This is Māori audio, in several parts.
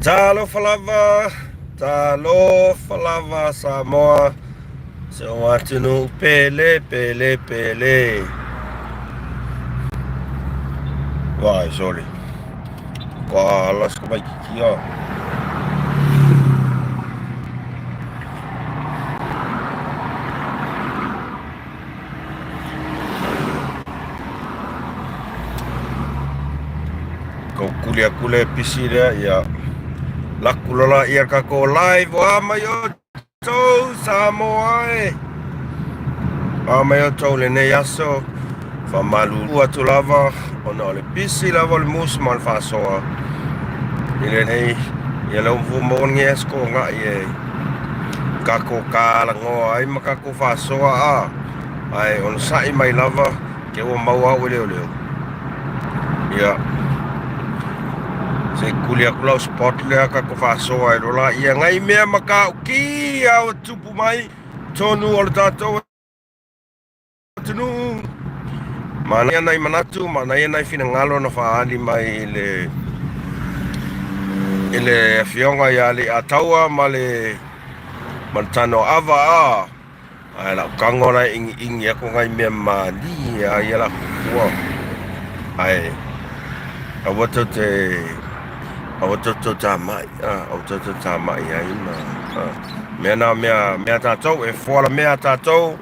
Talo falava Samoa. So watunu pele. Vai, sorry. Kalas ka kia. Kau kulia pisi dia ya. Lakulala ia kako live wa mayo to Samoa. Amayo to le ne yaso. Famalu atu lava ona le pisi lava le MUSS Ma Le Fa'asoa. Ile nei ia lau mo nge sko nga ye. Kako kala ngo ai makako Fa'asoa a. Ai on sai mai lava ke o maua o leo. Ia. Se kulia kula spot le kako Fa'asoa e rola ia ngai mea maka ki au tupu mai tonu o le tatou tunu. Mana ia nai manatu, mana ia nai finangalo na whaali mai ile fionga ia le ataua ma le tano ava a. Ai la kangora ingi ako ngai mea mali a ia la kua. Ai awato tamai, awato tamai ai na. Mea tatou e fuala mea tatou.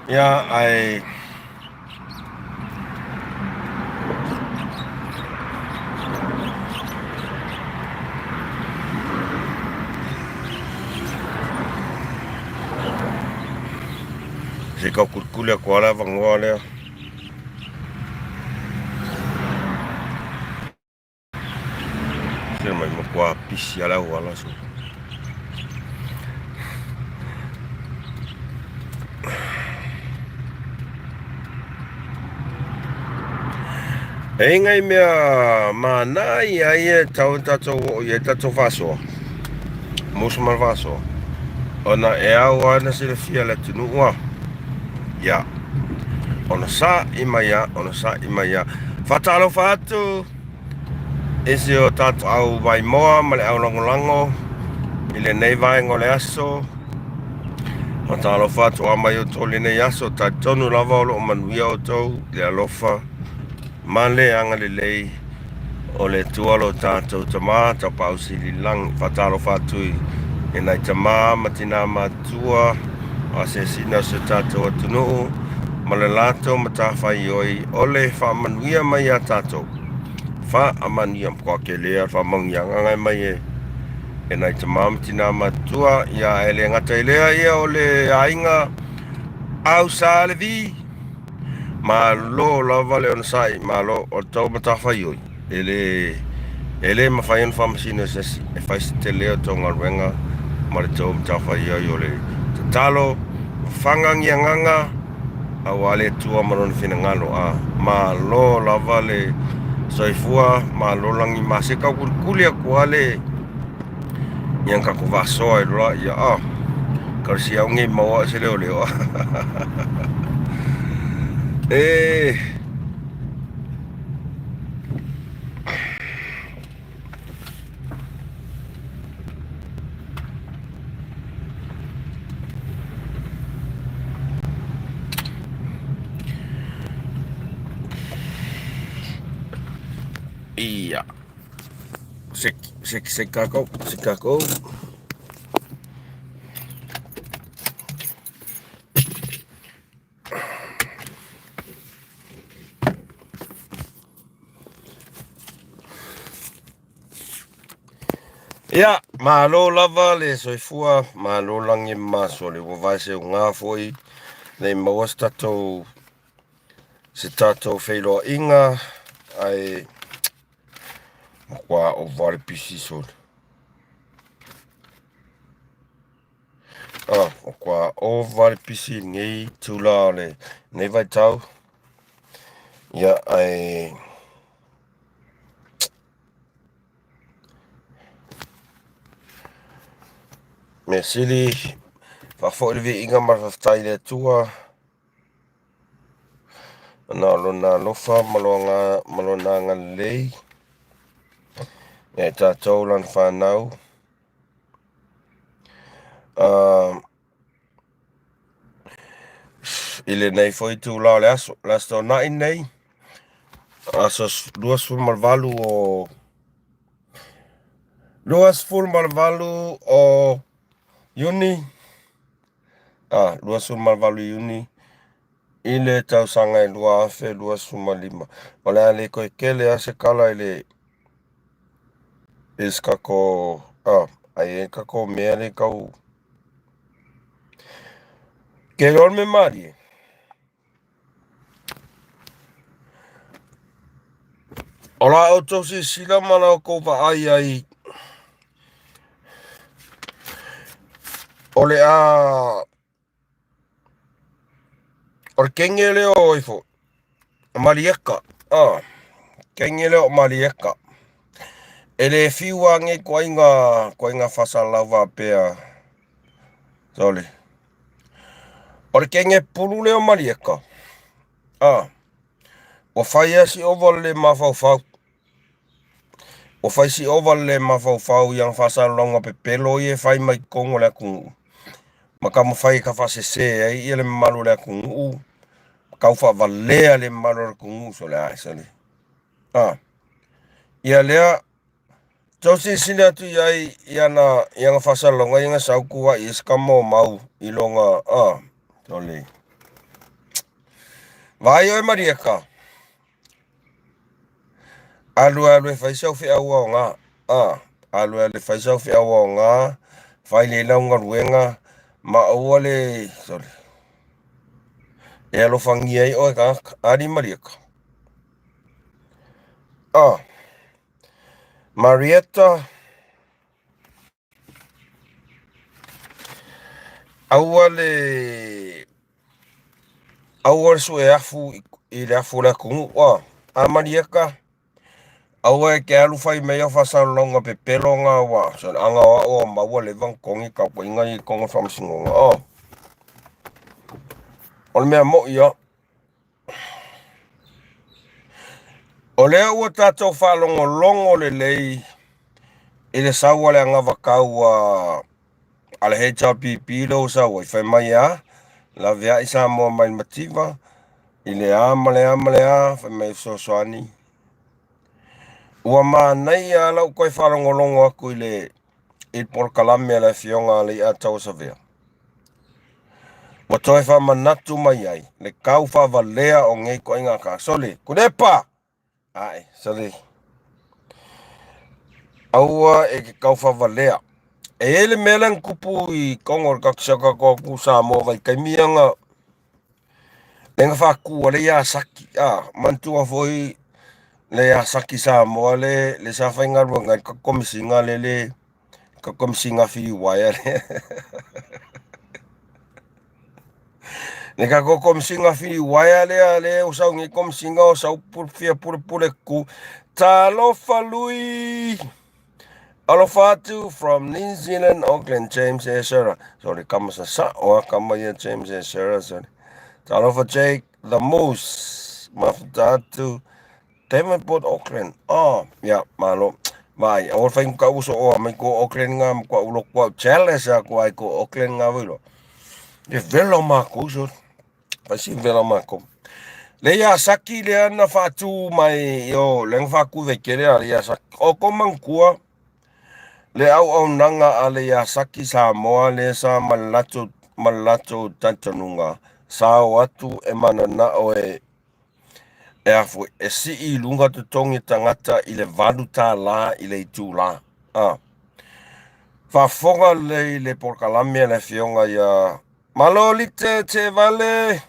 Ia ai se kau kulia kua la vangoa lea. Se mai kua pisi ala wala so. E ngai mea manai ai e tau tatou o i e tatou Fa'asoa. MUSS Ma Le Fa'asoa. Ona e au ana se le fia le tunu ua. Ia. Ona sa ima ia. Fatalo fatu. Ese o tatou au vai moa ma le au lango. Ile nei vai ngole aso. Fatalo fatu ama yo tole nei aso ta tonu lava o lo manuia o tau le alofa. Male anga le lei o le tualo tatou tama ta pausili lang fatalo fatui e nai tama matina matua a se sina se tatou atunu ma le lato matawhai oi ole whamanuia mai a tatou whaamanuia mkwa ke lea whamangianga ngai mai e nai tama matina matua ia ele ngata ilea ia o le ainga au sa le vi ma lo lava le ona sai ma lo o tau matawhai oi ele mawhai ana whamasina sesi e whaisi te leo tau ngaruenga ma le tau matawhai oi o le talo whangangianganga au ale tua marona finangalo a ma lo lava le soifua ma lo langi mase kau kulia kua le yang kako Fa'asoa e rola ia a karsi au ngi maua se leo iya se kako ia malo lava le soifua malo langi maso le wawai se ngā foi le maua se tatou whailoa inga ai kwa o vare pisi sol o kwa o vare pisi ngei tula le nei vai tau ia ai me sili whafo le inga maraftai le tua na lona lofa malona nga lei E tātou lana whanau. Ile nei foi tu lao le aso. Lasto nai nei. Aso duas fulmalvalu o... Duas fulmalvalu o... Juni. Duas fulmalvalu Juni. Ile tau sanga i lua afe, duas fulmalima. Ole ale koe kele ase kala ile... Is kako... Ai e kako mea le kau... Ke ol me mari e. Ola o tau si sila mana o kou wa ai. Ole a... Ole kenge leo ifo. Marieka. Kenge leo marieka. Ele fiwa nge kwa inga fasa lava pea. Soli. Ole kenge pulu leo marieka. O fai si ovale mafau. O fai si ovale mafau yang fasa longa pe pelo ye fai mai kongo le kungu. Maka mo fai ka fase se ai ele malu le kungu. Kau fa valea le malu le kungu so le ai soli. Ia lea tau si sina tu iai ianga fasa longa ianga sauku wa iskamo mau ilonga soli. Vai oi marieka. Alu e fai sau fi awa nga. Alu e fai sau fi awa nga. Fai le launga ruenga. Ma awa le... Sorry. E alo fangi ai oi ka. Ari marieka. Marietta. Awa le... Awa su e afu i le afu le kungu. A marieka. Awa e ke alu fai mea fasa longa pe pelonga wa. So anga wa o maua le vang kongi ka po inga i konga whamsingonga. Ole mea mo ia. O lea ua tātou whalongo longo le lei. I le saua le anga wakau ale HRPP lo saua. I whai mai a. La vea i sa mua mai mativa. I le amale a. Whai mai soani. Ua maa nei a lau koe whalongo longo aku i le i porkalame le fionga le a tau sa vea. Wa toi wha manatu mai ai. Le kau wha valea o ngei ko inga ka. Soli, kunepa! Ai, soli. Aua e ke kau wha valea. E ele melang kupu i kongor kaksaka koku sa mo vai kaimianga. Lenga wha kua le ia saki. Mantua foi le ia saki sa mo le sa whainga ruanga ka komisinga le ka komisinga whiri waia le. Ne ka ko komisinga whiri waia le o sau ngi komisinga o sau purfia pure ku. Talofa lui. Alofa atu from New Zealand, Auckland, James A. Sarah. Sorry, kamasa sa o kamaya James A. Sarah. Sorry. Talofa Jake, the Moose. Mafutatu. Devonport, Auckland. Ya, malo. Vai, o fai ka uso o mai ko Auckland nga ko ulo ko challenge ko ai ko Auckland nga vilo. E velo mako so. Pasi velo mako. Le ia saki le ana fatu mai yo leng faku vekele ale ia saki. O ko mangkua. Le au nanga ale ia saki sa moa le sa malato tantanunga. Sa watu e manana o e afu e si i lunga tu tongi tangata i le valu tā la i le itu la. Whafonga le porkalame le fionga ia. Malolite te vale.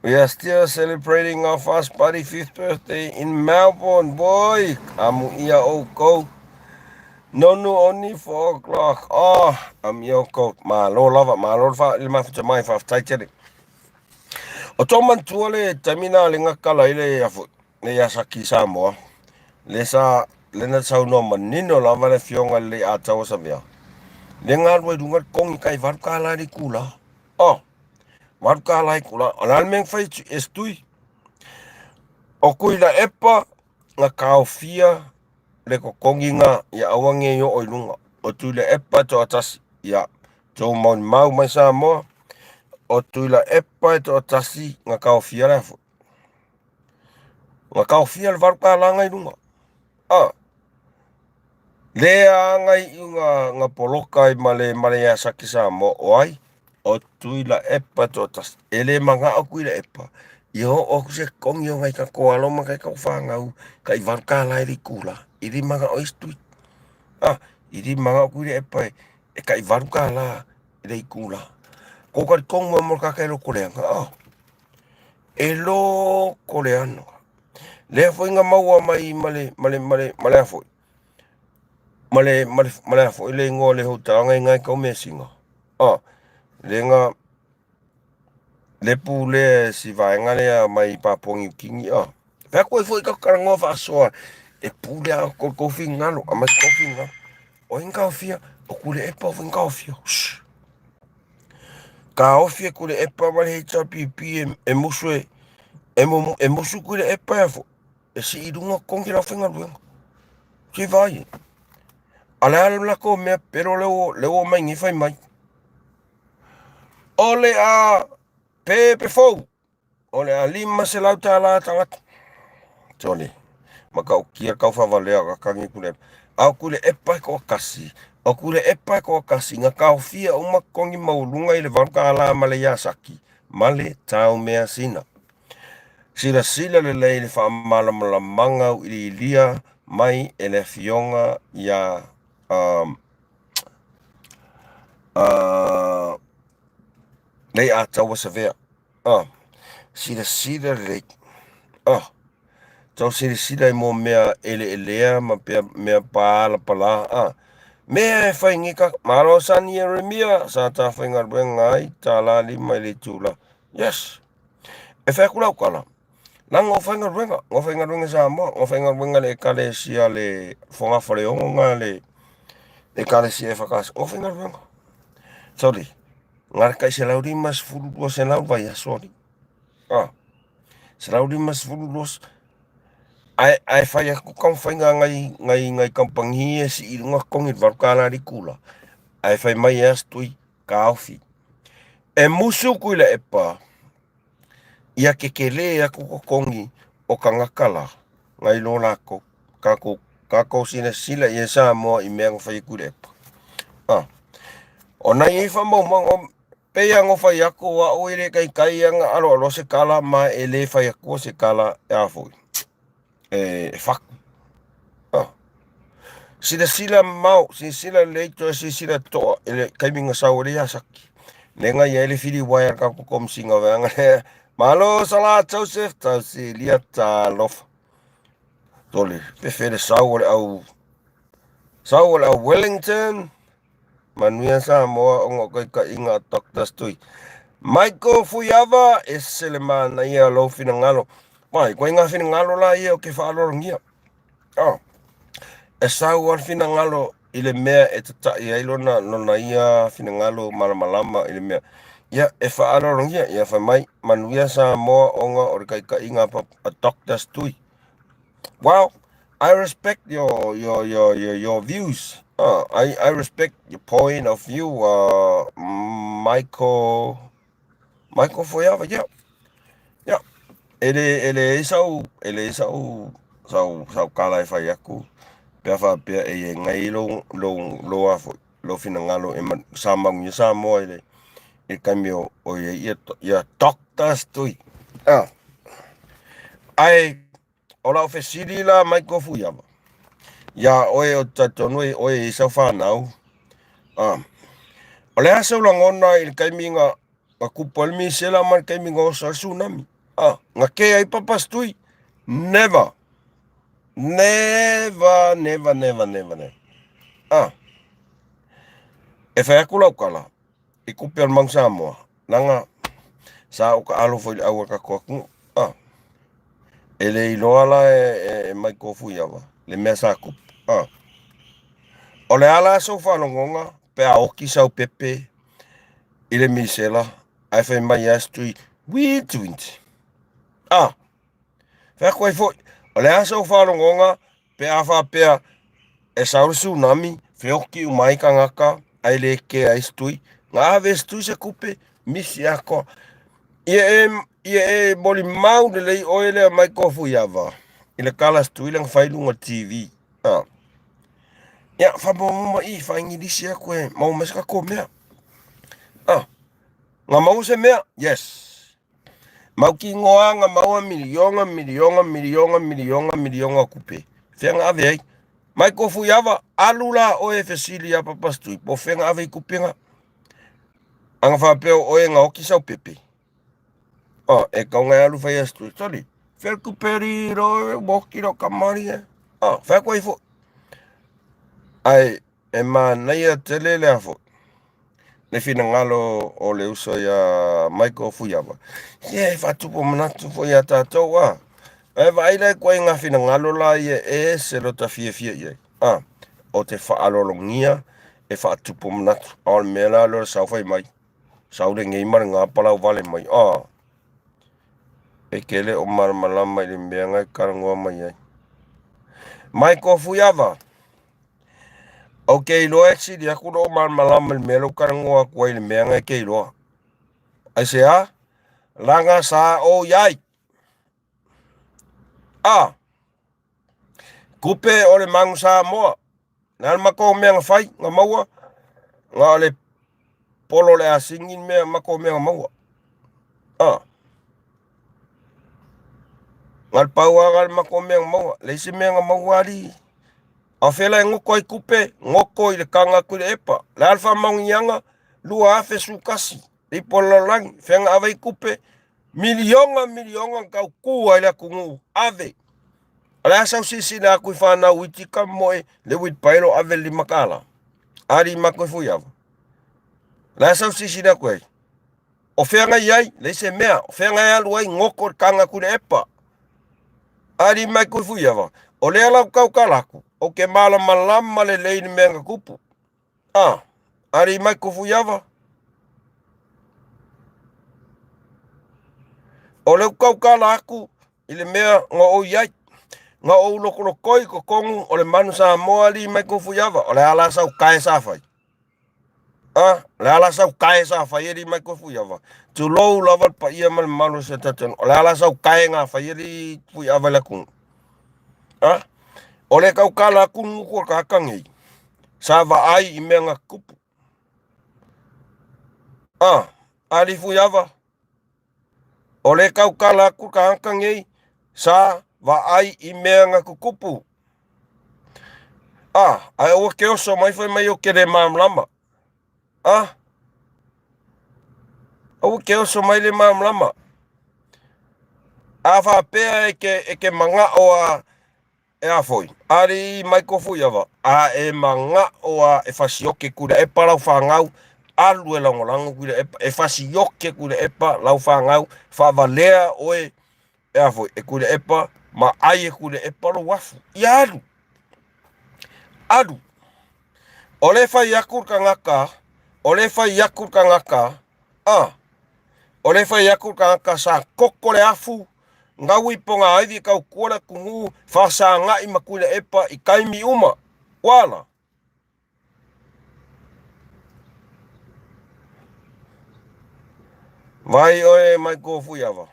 We are still celebrating our first buddy 5th birthday in Melbourne, boy. Amu ia oko. Nonu only 4 o'clock. Am ia oko. Malo lava, malo lava. Ilma futa mai whaftaitere. O tō mantua le tamina le ngakala i le afu. Le asaki Samoa. Le sa, le na tau no manino lava le fionga le atawa sa mea. Le ngā rua rungat kongi kai varuka la di kula. Varuka la i kula. Anal meng fai estui. O kui la epa, nga kaofia, le kokonginga ia awange yo o ilunga o tu le epa to atasi ia to mau mai Samoa o tu la epa to atasi nga kaofia la fo nga kaofia le varuka langa ilunga lea ngai nga poloka i male ya saki Samoa oai o tu la epa to atasi ele manga o kui le epa yo o se kongi o ngai ka koalo ma kai ka whangau kai varuka la iri kula iri manga o istui iri manga o kui le epa e kai varuka la iri kula ko ka kong mo ka kai lo koleanga e lo koleano le foi nga maua mai male afoi male afoi le ngo le hota ngai ka mesinga le nga le pule si vai ngale mai papongi kingi fa ko foi ka karango fa soa e pule ko fingalo mas ko fingalo o inga ofia o kule epa o inga ofia ka ofia kule epa male hita pipi e musu e musu kule epa fo e si idunga kongi la finga luenga si vai ala la ko me pero leo mai ngi fai mai ole a pepe fo ole a lima se lauta la tangat tole maka o kia kau fa valea ka kangi kule au kule epa ko kasi o kule epa ko kasi nga ka ofia uma kongi maulunga ile varuka ala male ya saki male tau mea sina sila le fa manga ilia mai ele fionga ya le atawa severe sila le tau sila mo mea elea ma mea pala mea fai ngika malo sani remia sa ta fai ngai ta la lima le tula yes e fa kula kala nang ngofinga ruenga Samoa ngofinga ruenga le kalesia le fonga fore onga le kalesia fakas ngofinga ruenga sorry ngar kai se lauri mas fulu dos en lau vai sorry se lauri mas fulu dos ai fai ku kan finga ngai kampangi si ilunga kong it varkala di kula ai fai mai astui kaofi e musu kuila epa ia kekele aku kokongi o kangakala ngai lo lako kako sila ia Samoa i mea ngofai kurepa o nai e whamau pea ngofai ako wa o ere kai anga alo se kala ma ele fai ako se kala e afoi fak sila mau sila leito sila toa ele kai minga saure ya saki lenga ia ele fili wire kako kom singa vanga malo sala Joseph tau si liat lof tole fefere saure au Wellington manuia Samoa ongo kai ka inga Dr. Stui Michael Fuyava e selemana ia lo finangalo mai ko inga finangalo la ia o ke falo ngia e saure finangalo ile mea e tata ia ilona no ia finangalo malama ile mea ia e whaaro rongia ia whamai manuia Samoa onga o kai ka inga a Dr. Stui. Wow, I respect your views. I respect your point of view, Michael Forever. Yeah. Ele sau kala e whai aku. Pea whapea e ngai lo afo lo finangalo e samanguia Samoa ele. E kamio o ia Dr. Stui. Ai ola o fesiri la Michael Fuyava. Ya oe o tatonui oe i sau whanau. O le asa ulangona i kaiminga a kupalmi sela man kaiminga o sa tsunami. Nga ke ai papastui. Never. E whai aku lau kala. I kupi al mang Samoa. Nanga sa o ka alo foi awa ka koku. Ele iloa la e Michael Fuyava. Le mea sa kup. O le ala sau whanongonga. Pe a oki sau pepe. Ile misela. Ai whai mai astui. Winti. Whai koe foi. O le ala sau whanongonga. Pe a whapea. e saure tsunami, feoki umai kangaka, ai le ke ai stui, ngā ve stui se kupe, misi ako. Ia e moli mau de lei oe lea mai kofu iava. Ile kala stui lang whailunga TV. Ia, whamoma i, whaingirisi ako e, mau meska ko mea. Ngā mau se mea, yes. Mau ki ngoa ngā maua milionga kupe. Whenga ave ai. Mai kofu iava, alula oe fesili a papastui, po whenga ave i kupenga. Anga whapeo oe ngā oki sau pepe. E kaunga alu whai astui, sorry. Whel kuperi roe, woki ro kamari e. Whai koe fo. Ai, e mā neia tele lea fo. Le fina ngalo o le uso ya mai kofu iava. Ie, whatupo manatu fo ia tātou a. E vaile koe ngā fina ngalo la ie e se rota fie ie. O te whaalolongia e whatupo manatu. O le mea la lora sau whai mai. Sau le ngei mara ngā palau vale mai. E kele o maramalama i le mea ngai karangoa mai ai. Mai kofu iava. O kei loa eksi di aku lo maramalama i le mea lo karangoa kua i le mea ngai kei loa. Ai se a, langa sa o iai. Kupe o le mangu sa moa. Nā le mako mea ngā whai, ngā maua. Ngā le polo le asingin mea mako mea ngā maua. Ngā le paua ngā le mako mea ngā maua. Leisi mea ngā maua ali. A whela e ngoko i kupe, ngoko i le kanga kui le epa. Le alfa maungi anga, lua afe sukasi. I polo langi, whenga ave i kupe. Milionga kau kua i le kungu ave. Ale asau sisi na kui whanau i tika moe le wit pailo ave li makala. Ari mako i fui ava. Le asau sisi na koe. O whenga iai, le se mea. O whenga i alu ai ngoko i kanga kui le epa. Ari mai kui fui ava. O le alau kau kalaku. O ke mala malama le leini menga kupu. Ari mai kui fui ava. O le kau kalaku. Ile mea ngā o iai. Ngā o lokolokoi ko kongu o le manu sa moa li mai ko fuyava. O le ala sau kae sa fai. Le ala sau kae sa fai e li mai ko fuyava. Tu lou laval pa ia mal manu se tatan. O le ala sau kae ngā fai e li fuyava le kung. O le kau kala kunu kua kakangi. Sa va ai i mea ngā kupu. Ali fuyava. O le kau kala kua kakangi. Sa va ai i mea ngā kukupu. Ai o ke oso mai whai mai o ke le mamlama. O ke oso mai le mamlama. A whapea e ke manga o a e a foi. Ari mai ko fui ava. A e manga o a e whasioke kura e pa lau whangau. Alu e langolango kura e whasioke kura e pa lau whangau. Whavalea o e a foi. E kura e pa. Ma ai e kure e paro wafu. I aru. O le whai akur ka ngaka. O le whai akur ka ngaka. O le whai akur ka ngaka sa koko le afu. Ngau i ponga aivi kau kuora kungu. Whasa ngai makule epa i kaimi uma. Wala. Vai oe mai kofu iava.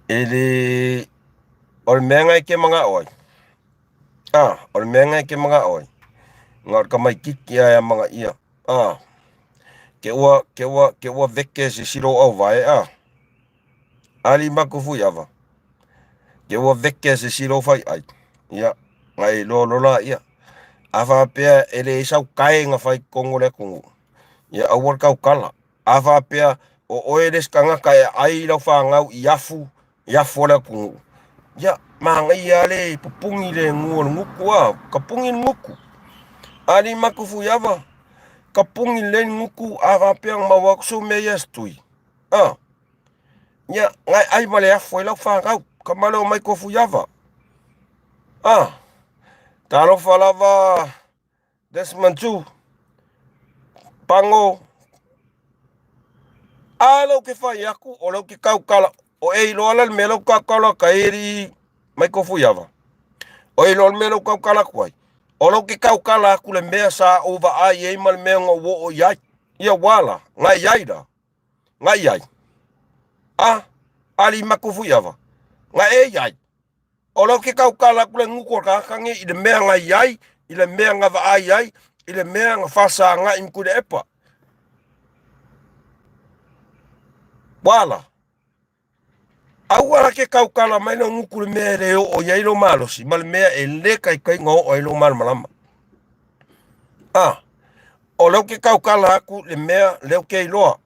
Ele o le mea ngai ke mga oi. O le mea ngai ke mga oi. Ngā ka mai kiki ai a mga ia. Ke ua veke se siro au vai. Ali mako fui ava. Ke ua veke se siro fai ai. Ia, ngai lola ia. Awa pia ele isau kai ngā fai kongo le kongo. Ia awar kau kala. Awa pia o oeres ka ngaka e ai lau whangau i afu. Ia fora ku ya manga ia le pupungi le ngol nguku kapungi nguku ali makufu yava kapungi le nguku ava peang mawak so me yastui ya ngai ai male afo la fa kamalo mai kofu yava talo falava desmantu pango alo ke fa yaku o lo ke kau kala o e loala melo kakala kairi mai kofu yava O i lo me lo kau kala kuai. O lo ke kau kala aku le mea sa over ai e ma le mea ngā wo o iai. Ia wala, ngai iai da. Ngai iai. Ali makufu iava. Ngai e iai. O lo ke kau kala aku le nguko kakange i le mea ngai iai, i le mea ngā wa ai iai, i le mea ngā whasa ngai mku le epa. Wala. Au ala ke kau kala mai no nguku le mea re o iai lo malosi, ma le mea e le kai ngō o i lo malama. O lo ke kau kala aku le mea leo ke iloa.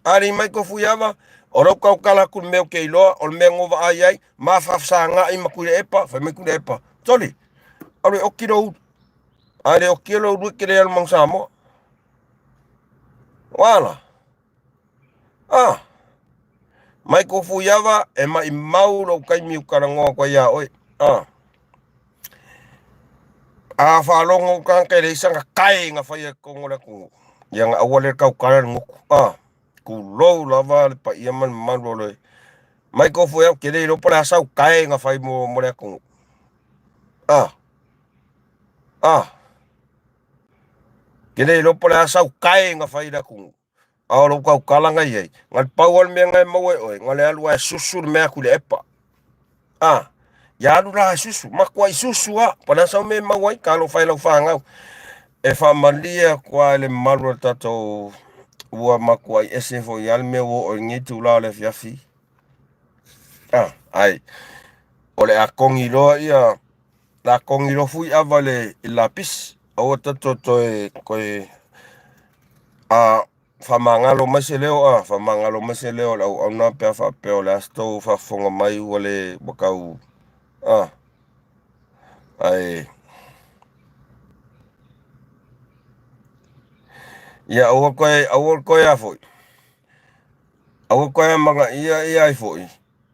Ari mai ko fuiava, o lo kau kala aku le mea ke iloa, o le mea ngova ai ai, ma whafsa ngai maku le epa, whai maku le epa. Toli, ari o kiro udu. Ari o kiro udu ke rea mang Samoa. Wala. Mai ko fuiava, e mai mau lo kai miu karangoa kwa ia oi. Whalongo ka kai reisa nga kai nga whai e kongo le kungu. Ia nga awale kau kala ngoku. Ku lou lava le pa ia man manu le. Mai ko fuiava, ke rei ropa le asau kai nga whai mo le kungu. Ke rei ropa le asau kai nga whai le kungu. Lo kau kala ngai ei. Ngal paual mea ngai maue oi. Ngale alu ai susu mea ku le epa. Ya alu la susu. Makua i susu Pada sau me mawai. Kalo whai lau whangau. E whamalia kua le malu tato ua makua i ese fo i alme o ngitu la le fiafi. Ai. O le akongi loa ia. La akongi lo fui ava le lapis. O tato toe koe whamangalo mase leo whamangalo mase leo lau au nā pia whapeo le astou whafonga mai ua le wakau ai ia aua koe a foi aua koe manga ia ai foi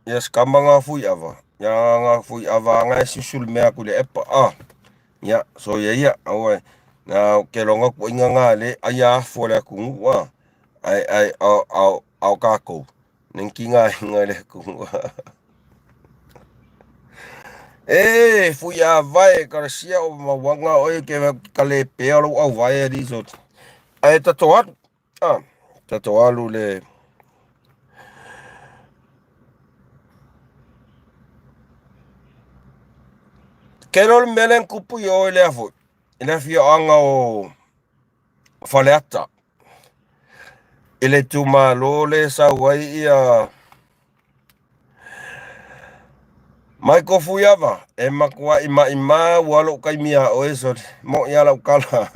ia skamanga fui ava ia ngā fui ava ngai susul mea ku le epa ia so ia aua na ke longa ku inga ngā le aia fo le kungu ai au kako ninki nga le kungu fui a vai karasia o mawanga oi ke kale pea lo au vai resort ai tato alu le Kerol melen kupu yo le afo ile fia anga o faleata ile tuma lo le sa wai ia mai ko fuiava e makua ima walo kai mia o eso mo ia la kala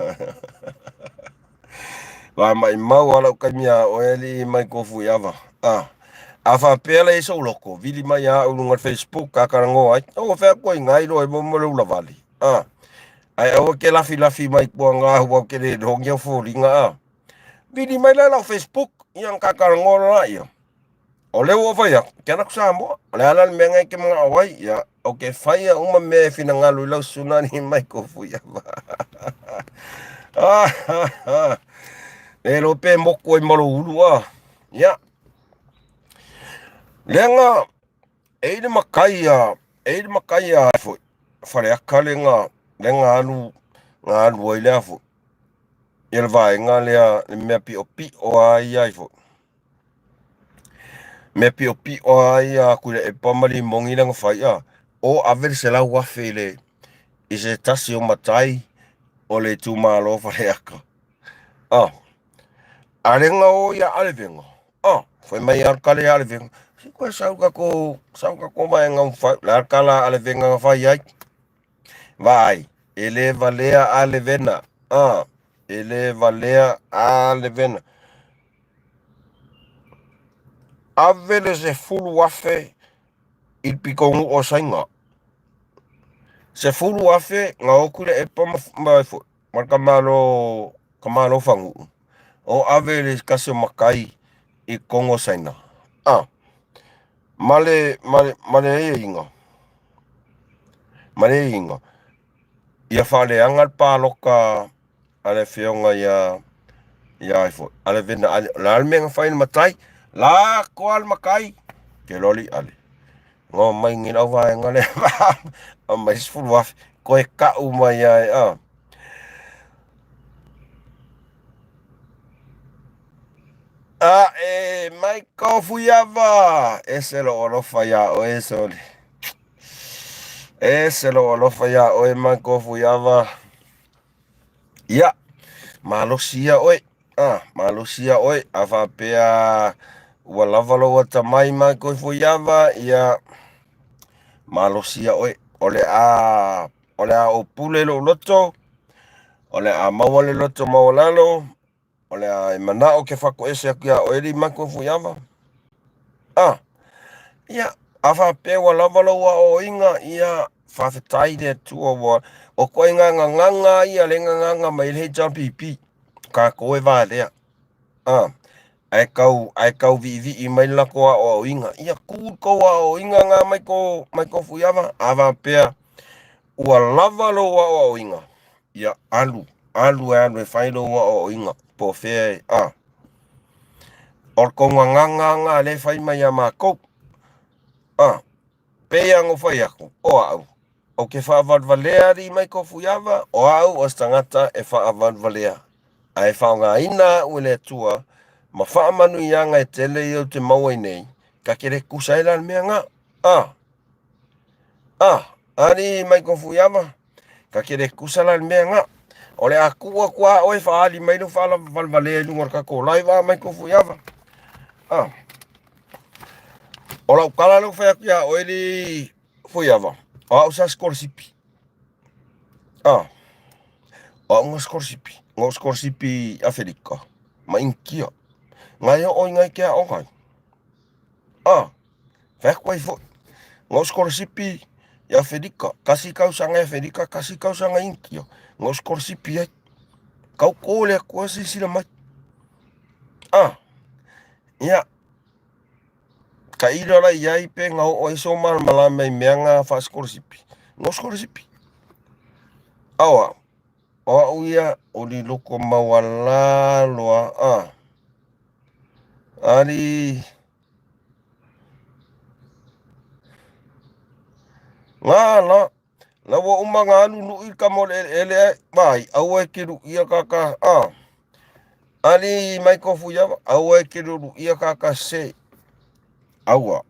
wa mai ma walo kai mia o eli mai ko fuiava afa pele eso loko vili mai a un Facebook ka karango ai o fa ko ngai lo e mo lo lavali ai o ke la fi mai ko nga ho ke le dong yo fu ringa vili mai la Facebook yang ka karango la ia o le o vai ke na kusamo le ala me ngai ke mga awai ya o ke fai uma me fina ngalu lo sunani mai ko fuiava lo pe mo ko mo lo ulu ya lenga eile makaya fo fare akale nga lenga alu ile fo il vai nga le me pi o ai fo me pi o ai ku le pamali mongi nga fai o aver se la wa fele ise tasi o matai o le tu malo fare aka alenga o ya alvenga foi mai akale alvenga ko sauka ko mai ngam fa la kala ale venga fa ai vai ele valea ale vena avele se fulu wafe il pikongu o sainga se fulu wafe nga okule e pa mai fo marka malo fangu o avele kaso makai i kongo saina male inga ia fale angal paloka ale fionga ia ifo ale vena la menga fain matai la koal makai ke loli ale ngo mai ngina vai ngale mai sfulu afe koe ka'u mai ai mai kofu yava ese lo olofa ya o ese lo olofa ya o mai kofu yava ya malosia oe malosia oe afa pea ua lava lo wata mai kofu yava ya malosia oe ole a o pule lo loto ole a maua le loto maulalo ole a manao ke fako ese aku ya oe li mai kofu yava ia afa pe ua lava lo o inga ia whawhetai de tua o koe nganga ia le nganga mai le pipi ka koe vā lea ai kau vi mai lako o inga ia kū ko o inga ngā mai ko fuyama afa pea ua lava lo o inga ia alu e whai lo o inga po fea or ko nganga le whai mai a mako pea ngo whai aku o au o ke whaavadvalea ri mai ko fuyama o au o stangata e whaavadvalea ai whaonga ina ule tua ma whaamanu i anga e tele i o te maua nei ka kere kusaila al mea ngā ari mai ko fuyama ka kere kusala al mea ngā ole a kua oe whaali mai no whaala valvalea lungar ka ko laiva mai ko fuyama ola ukala lo whai akia oe li fuyama o sa skorsipi o ngā skorsipi Afrika ma inkia ngai o ngai kia o ngai whai fo ngā skorsipi Afrika kasi kau sanga Afrika kasi kau sanga inkia ngā skorsipi ai kau kōle a kua sisira mai ia ka irara iai pe ngau o iso malama i mea ngā wha skorsipi ngā skorsipi awa o uia o li loko mawala loa ari ngā la wa umanga anu nu i ka mole ele mai au e kiru ia kaka ari mai ko fuya au e kiru ia kaka se aua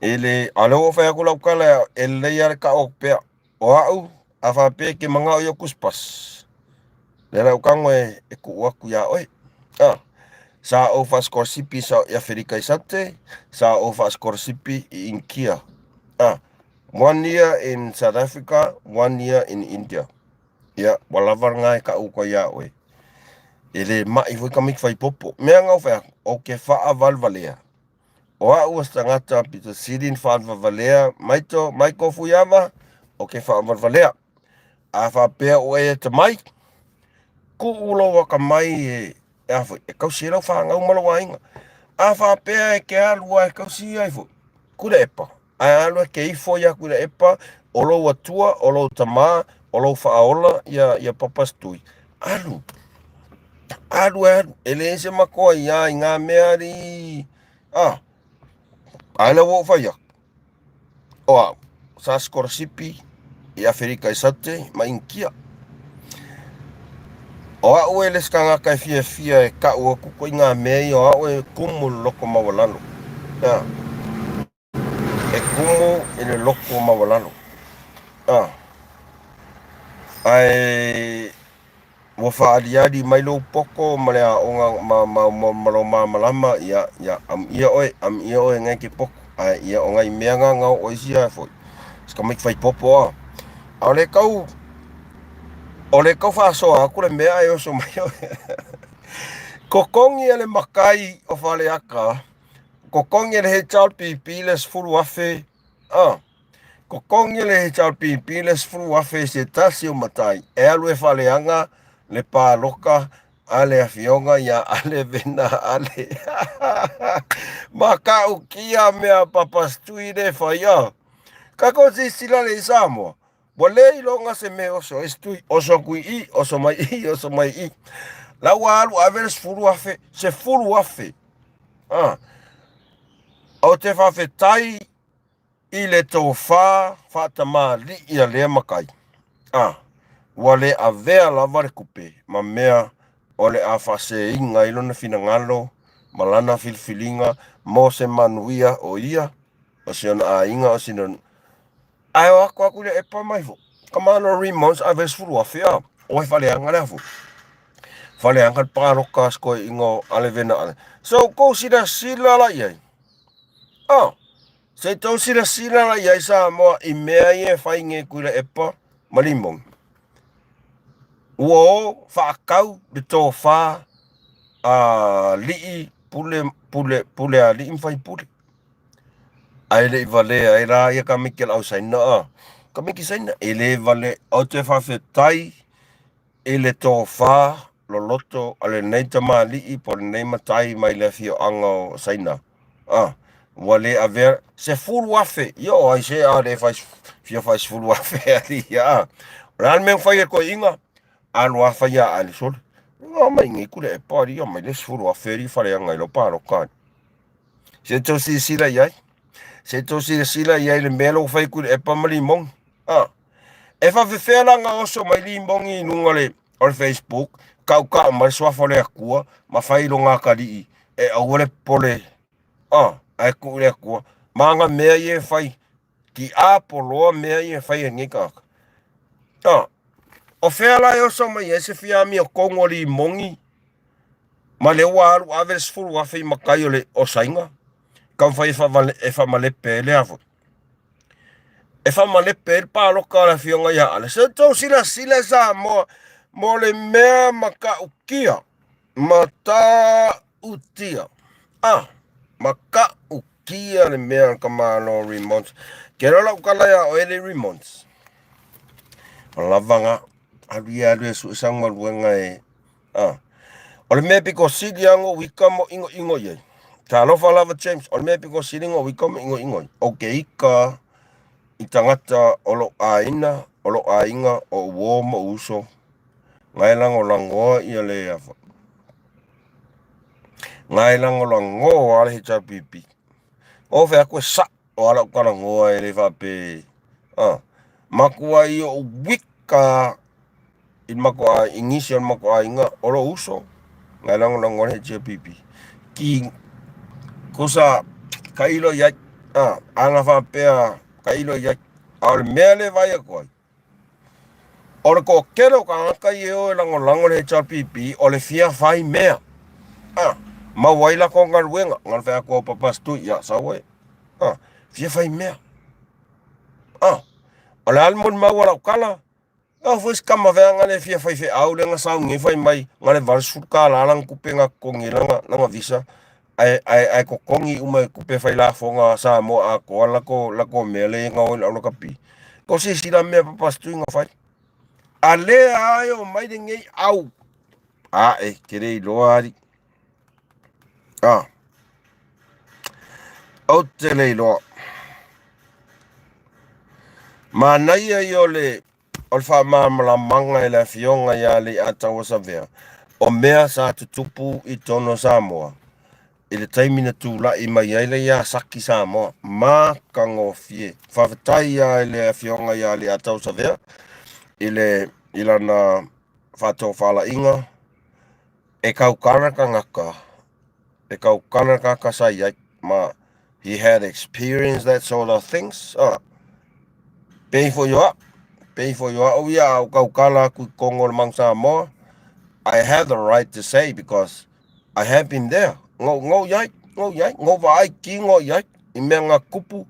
ele alo fa ko la kala ele ya ka o pe o au afa pe ke manga o kuspas le la kango e ku waku ya oi sa o fa skorsipi sa ya Afrika isate sa o fa skorsipi in Kia 1 year in South Africa, 1 year in India. Ia, walavar ngai ka uko ia oe. Ele mai fui ka mik fai popo. Mea ngau whea, o ke wha valvalea. O a ua stangata pita sirin wha valvalea, mai ko fuyama, o ke wha valvalea. A wha pea o e te mai, ku ulo waka mai e kau sirau wha ngau malawa inga. A wha pea e ke alua e kau si ai fu. Kura epa. Ai alua ke ifo ia kura epa, olo watua, olo tamā, olo whaola, ia papastui. Alu, ele se makoa ia i ngā mea ri. Aila wo whaia. Oa, sa skorsipi, i Afrika isate, ma inkia. Oa ue le skanga kai fia e ka ua kuko i ngā mea i oa ue kumu loko mawalano. E kumu i le loko mawalano. Ai wo whaariari mai lo poko ma lea o ngā malama ia am ia oe ngai ke poko. Ai ia o ngai mea ngau o isi ai foi. Ska mai whai popo a le kau whaasoa aku le mea e oso mai oe. Kokongi e le makai o whale aka. Kokongi le he chal pipi les furu afe. Kokongi le he chal pipi les furu afe se tasi o matai. E alu e whaleanga le pāloka ale awhionga ia ale vena ale. Maka ukia mea papastui le whaia. Kako si sila le Samoa. Wale ilonga se me oso estui oso kui I oso mai I. Lawa alu avere furu afe se furu afe. O te whawhetai I le tō whātamā li ia lea makai. Wa le a vea lava le kupe, ma mea o le a whase inga ilona fina ngalo, malana filfilinga, mo se manuia o ia, o se ona a inga o sinon. Ai o aku le epa mai fo. Kamano remons a ves furu a fea, o e whale anga lea fo. Whale anga pāroka sko ingo ale vena ale. So, ko sila la iai. Se tau sila la iai sa moa i mea ie whainge kuila epa malimong. Ua o whaakau le tō wha lii pule a lii mwhai pule. Ai le i vale ai rā ia ka miki au saina Ka miki saina e le vale au te whawhetai e le tō wha loloto ale nei tama lii po le nei matai mai le fio anga o saina. Wale a ver se fulu afe yo ai se a le fia faz fulu afe ali ran men fai ko inga alo afa ya ali sol no mai ngi kule e pari yo mai le fulu afe ri fare anga lo paro kan se to si la ya se to si la ya le melo fai kule e pa mali mong e fa fe la nga oso mai li mong i nungale o Facebook ka mai swa fole akua ma fai lo nga kali e awole pole ai kule akua manga mea ye fai ki apoloa mea ye fai ngika o fela yo so mai ese fia mi o kongo li mongi ma le waru aves fulu wa fai makai ole o sainga kan fai fa male pele avo e fa male pele pa lo ka fionga ya ale se to sila sa mo le mea maka ukia mata utia maka ukia le mea kamano remonts kero la ukala ya o ele remonts lavanga alu su sang maluenga o le mea piko sili ango wikamo ingo ye ta lo fa lava James o le mea piko sili ango wikamo ingo o ke ika i tangata olo aina olo ainga o uo mo uso ngai lango langoa ia le afa ngai lango langoa ale hita pipi o fe ako sa o ala ukala ngoa e le fa pe makua i o wika in makua initial makua inga olo uso ngai lango langoa hita pipi ki kosa kailo ya anga fa pe kailo ya al mele vai ko or ko kero ka ka yo lango le pipi o le fia fai mea ma waila ko ngal wenga ngal fa ko papastu ya sawe fia fai mea ala almon ma wala kala fos kama venga le fia fai fe au le nga sau ngi fai mai ngale val surka la lang kupenga ko ngi langa visa ai ko kongi uma kupe fai la fonga sa mo a ko la ko mele nga o lo kapi ko si la me papastu nga fai ale ayo mai de ngi au kere loari o te leilo manai yo le o fa mamla manga e la fionga ya le atawa sa vea o mea sa tutupu i tono Samoa i le taimina tu la i mai ele ya saki Samoa ma kango fie fafatai ya le fionga ya le atawa sa vea ilana fato fala inga e kaukana ka ngaka e kaukana ka kasai ma he had experienced that sort of things pay for you up oh yeah kaukala ku kongo mang Samoa I have the right to say because I have been there ngo yai ngo vai ki ngo yai i mea ngā kupu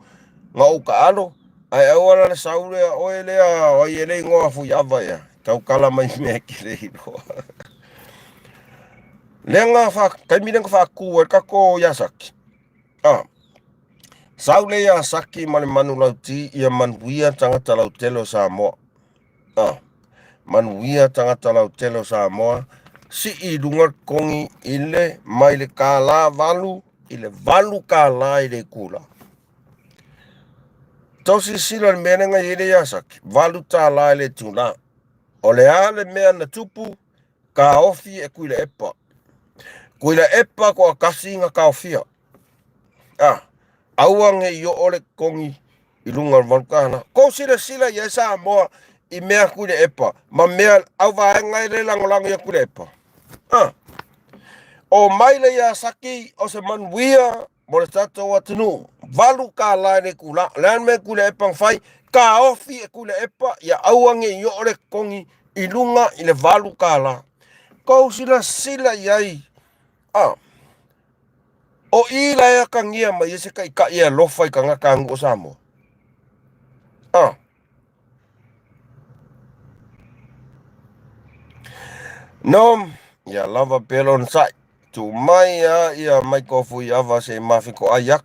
ngā uka alo ai awara le saure o ele ngo afu yava ya kaukala mai me kire hiro lenga fa kaimina ko fa ku ka ko yasaki saule ya saki male manu lauti ia manuia tangata lautelo Samoa manuia tangata lautelo Samoa si i lunga kongi ile mai le kala valu ile valu kala ile kula tosi sila menenga ile yasaki valu tala ile tuna ole ale mea na tupu ka ofi e kuile epa ko kasi nga ka ofia auange yo ole kongi ilunga valkana ko sila ya sa mo I mea kule epa ma mea au vaenga le langolango ya kule epa o maile ya saki o se manuia mo le tato wa tunu valu ka laine kula lan me kule epa fai ka ofi e kule epa ya auange yo ole kongi ilunga I le valu ka la ko sila yai o ila ya kangia ma yese kai ka ia lofa I kanga kango samo no ya lava pelon sai tu mai ia mai kofu ia va se mafiko ayak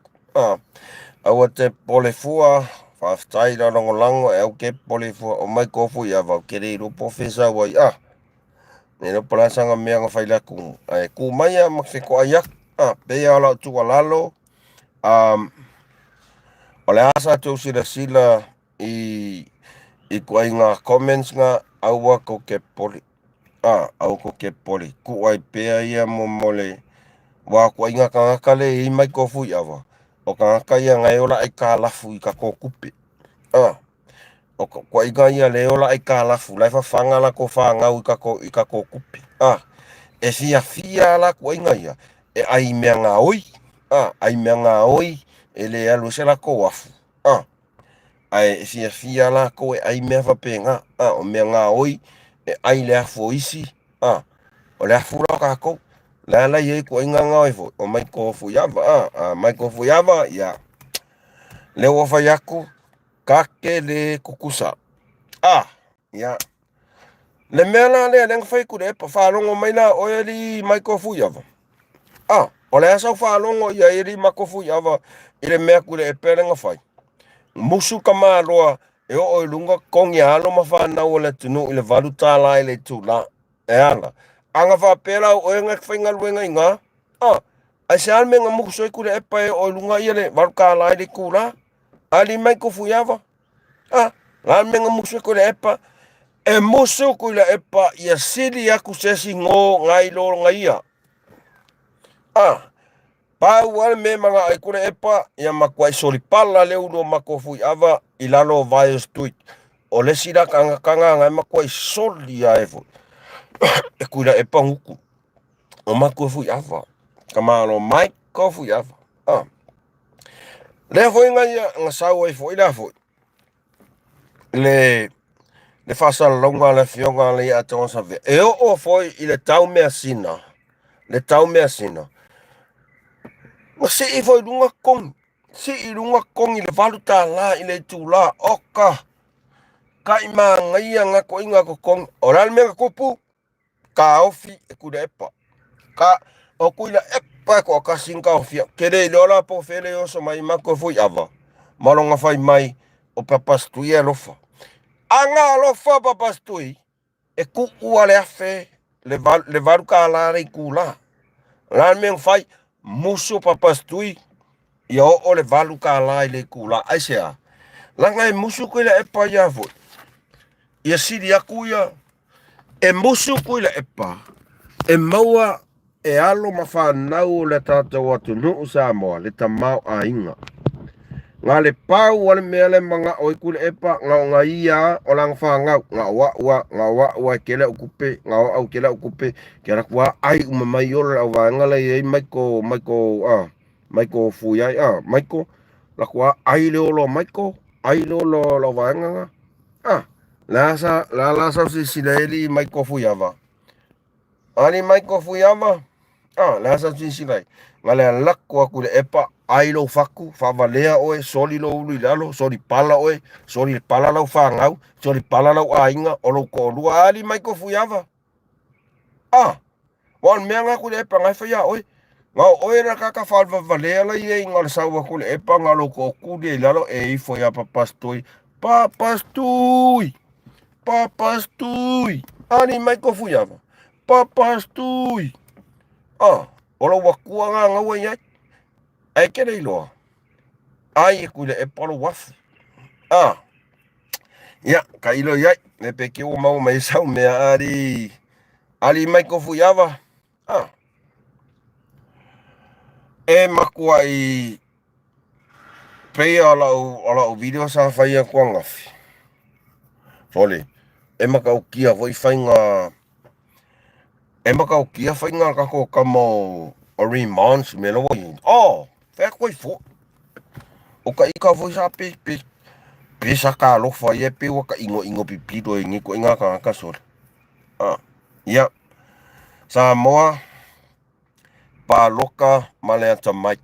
awa te polefua whaftai la lango e au ke polefua o mai kofu ia va kere rupo fesa wai neno palasanga mea nga whaila ku mai mafiko ayak pe ala tu alalo o le asa tu sila I kuai ngā comments ngā aua ko ke poli au ko ke poli ku ai pea ia mo mole wa kuai ngā kangaka le I mai kofu iawa o kangaka ia ngai ola ai ka lafu I ka kokupe o kuai ngā ia le ola ai ka lafu lai whanga la ko whangau I ka kokupe e fia la kuai ngā ia e ai mea ngā oi ai mea ngā oi e le alu se la ko wafu ai fia la ko e ai mea whapenga o mea ngā oi e ai le afo isi o le afu la kako la ye ko inga ngā fo o mai ko fu yava mai ko fu yava ya le wo fa yaku kake le kukusa ya le mela le fai ku le pa fa longo mai la o eli mai ko fu yava o le asa fa longo ya eli mai ko fu yava ile mea ku le perenga fai musu kama loa e o lunga kongi alo ma fa na o le tunu ile valu tala ile tu la e ala anga fa pela o nga whainga luenga inga ai se alme nga musu e kule epa e o lunga ile valu kala ile kula ali mai ko fuyava alme nga musu e kule epa e musu kule epa ia sili aku sesi ngo ngai lo ngai pau wale me manga ai kure epa ia makwai soli pala le uno makofu ava ilalo vai stuit o le sira kanga ngai makwai soli ya evo e kura epa huku o makofu ava kamalo mai kofu ava le foi ngai nga sau e foi la foi le fasa longa le fionga le aton sa ve e o foi ile tau me asina le tau me asina ma se I foi lunga kong se I lunga kong I le valu tala I le tula oka kai ma ngai nga ko inga ko kong oral me ko pu ka ofi e kuda epa ka o kuila epa ko ka singa ofi kere lola po fele o so mai ma ko foi ava malonga fai mai o papastui e lofa anga lofa papastui e ku ua le afe le valu kala le kula la me fai musu papastui ia o le valu ka lai le kula ai sea langa e musu ko le epa ia fo ia siri aku ia e musu ko le epa e maua e alo mawhanau le tata watu nuu sa moa le tamau a inga ngā le pau wale mea le manga oi kule epa ngā ia o lang whangau ngā wa kele ukupe ngā wa au kele ukupe kera kua ai umamai ole au vanga le ei maiko fuyai maiko la kua ai le olo maiko ai le olo lo vanga la sa si silaeli maiko fuyava ani maiko fuyava la sa si silai ngale lakua kule epa ai lo faku favalea oe soli lo ulu ilalo soli pala oe soli pala lau whangau soli pala lau ainga o lo ko lua ali mai ko fuyava wan mea ngā kule epa ngai whaia oe ngā oe na kaka whalwa valea la ie ngā saua kule epa ngā lo ko kude ilalo e I foia papastui ani mai ko fuyava papastui o lo wakua ngā ngaua iai ai kere iloa ai e kule e polo wafu ya ka ilo iai me peke o mau mai sau mea ali mai ko fuyava e makua Pei ala o video sa fai a kuangafi. Fole. E maka o kia foi whainga. E maka o kia whainga kako kamo o remands me lo wai. Oh, whea koe fo. O ka ika foi sa pe sa ka alofa e pe waka ingo pipido e ngiko inga ka kasor. Ia. Sa moa pa loka male ata mai.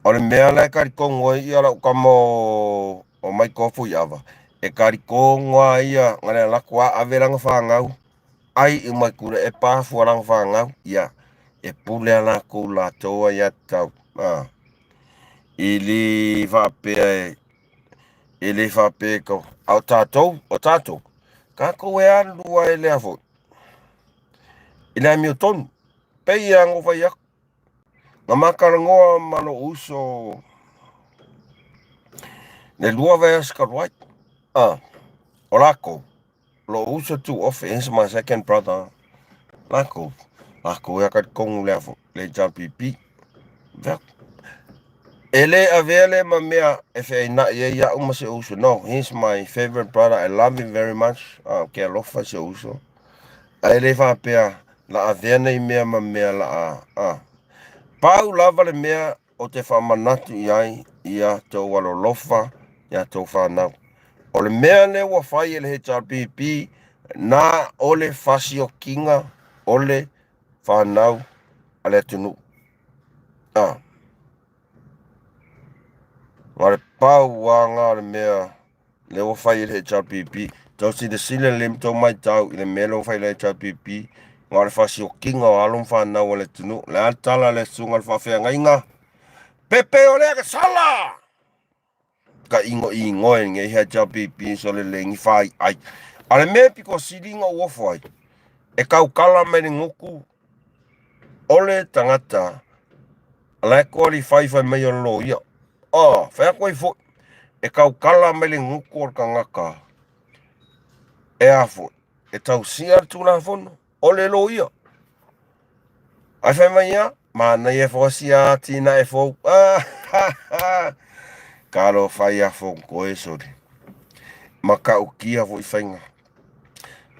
O le mea lai karikongo ia lau kamo o mai kofu iava. E karikongo ia ngare lakua averanga whangau. Ai i mai kura e pāfu aranga whangau. Ia. E pule ala kou la toa ia tau. I li whapea e. I li whapea ko. Au tātou. O tātou. Ka kou e alua e lea fo. I nai mi o tonu. Pei ango whai aku. Ngā makarangoa mano uso. Le lua vea skaruai. O lako. Lo uso tu ofe. He's my second brother. Lako. Lako ea kat kongu lefo. Le jampipi. Vea. Ele avele ma mea. Efe na ia umase uso. No, he's my favorite brother. I love him very much. Ke alofa se uso. Ele whapea. La avene I mea ma mea la Pau lava le mea o te whamanatu iai ia tau walolofa ia tau whanau. O le mea ne wa whai ele he HRPP na ole whasi o kinga ole whanau ale tunu. Ngare pau wanga le mea le wa whai ele HRPP. Tau si de sile lem tau mai tau i le mea le wa whai le HRPP. Ngare whasi o kinga o alum whanau ale tunu. Le altala le sunga le whawhea ngainga. Pepe o lea ka sala! Ka ingo e nge hea JPP so le lengi whai ai. Ale mea piko siringa uofo ai. E kau kala me ni nguku. Ole tangata. Ala e koa li whai mei o lo ia. Whea koe fo. E kau kala me ni nguku o ka ngaka. E a fo. E tau siar tūna fono. Ole lo ia. Ai whai mai ia. Mana e fo sia tina e fo. Kalo whai a fo koe sori. Maka ukia fo I whainga.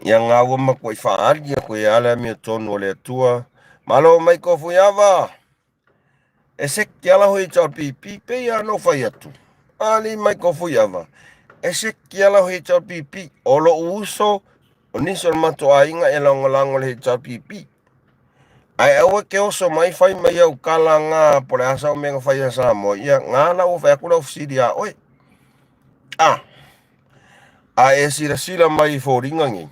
Ia ngā ua mako I whaari a koe ala mi o tonu o le atua. Malo mai ko fo iava. E seki ala hoi HRPP pe ia no whai atu. Ali mai ko fo iava. E seki ala hoi HRPP. Olo uso. O niso mato a inga e lango le HRPP. Ai aue ke oso mai whai mai au kala ngā pole asa o menga whai asa mo. Ia ngā la o whai akura ofisiri a oe. A e sira mai I fōringa ngi.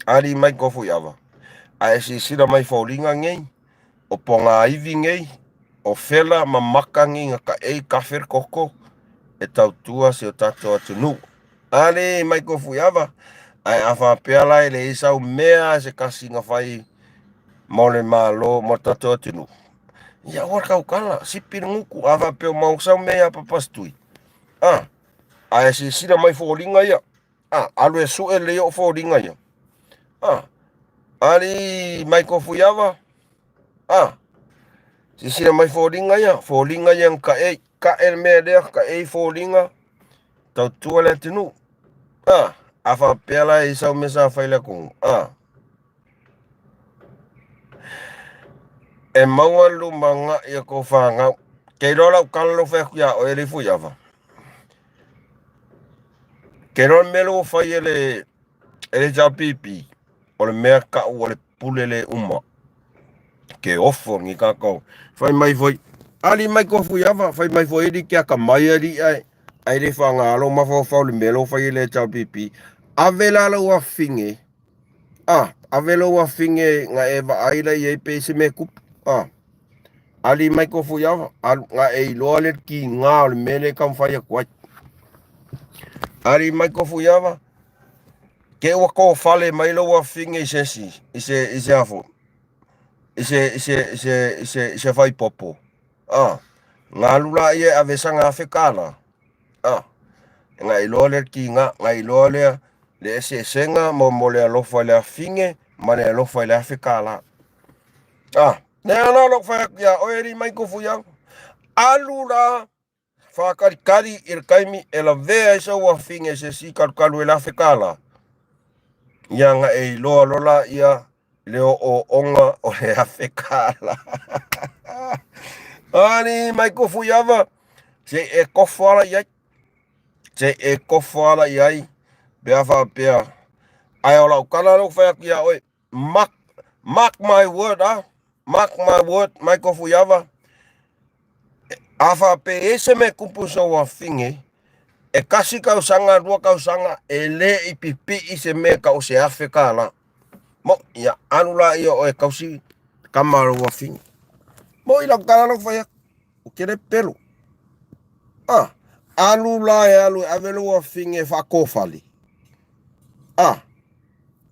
Ari mai kofu iava. A e sira mai fōringa ngi. O ponga iwi ngi. O whela ma maka ngi ngā ka ei kawhir koko. E tau tua se o tato atu nu. Ari mai kofu iava. Ai awha peala I le isau mea se kasi ngā whai. Mole malo mo tato atu nu. Ia waka ukala. Sipir nguku. Awha peo mausau mea papastui. A e sira mai fōringa ia. Alu e su e leo fōringa ia. Ari mai kofu iava. Sisira mai fōringa ia. Fōringa ia ka e mea lea ka e fōringa. Tau tua le tinu. Awha peala I sau mesa whaile kong. E maua lumanga ia ko whanga. Kei rola ukalo wheku ia o e rifu iava. Kei rola melo whai ele JPP. O le mea ka o le pule le uma. Ke ofo ngi kakao. Whai mai foi. Ali mai kofu iava. Whai mai foi eri kia ka mai ari ai. Ai re whanga alo mawhau le melo whai ele JPP. Avela alo wa finge. Avela wa finge nga eva aila I pe se me kup. Ali mai kofu iava. Nga e iloa le ki ngā le mele kam whai a kuai. Ali mai kofu iava. Ke wako fale mai lo wa finge ise afo. Ise fai popo. Ngā lula ie avesanga afekala. Nga iloa le ki nga iloa le ese senga mo le alofa le afinge ma le alofa le afekala. Ne ana lo fa ya oeri mai kofu ya. Alula whakarikari i le kaimi e la vea e sa ua finge se si karukaru e la whekala. Ia nga e loa lola ia leo o onga o le a whekala. Ani mai ko fui ava se e kofo ala iai. Se e kofo ala iai bea wha pea. Ai o lau kana lau whea kia oi. Mark my word Mark my word mai ko fui ava. A wha pe e se me kupu sa ua finge. E kasi kau sanga, rua kau sanga, e le i pipi i se me kau se afe ka la. Mo, ia anula ia o e kau si kamara ua finge. Mo i lau kala lau whaiak, o kere pelu. Anula e alu avelu ua finge whakofali.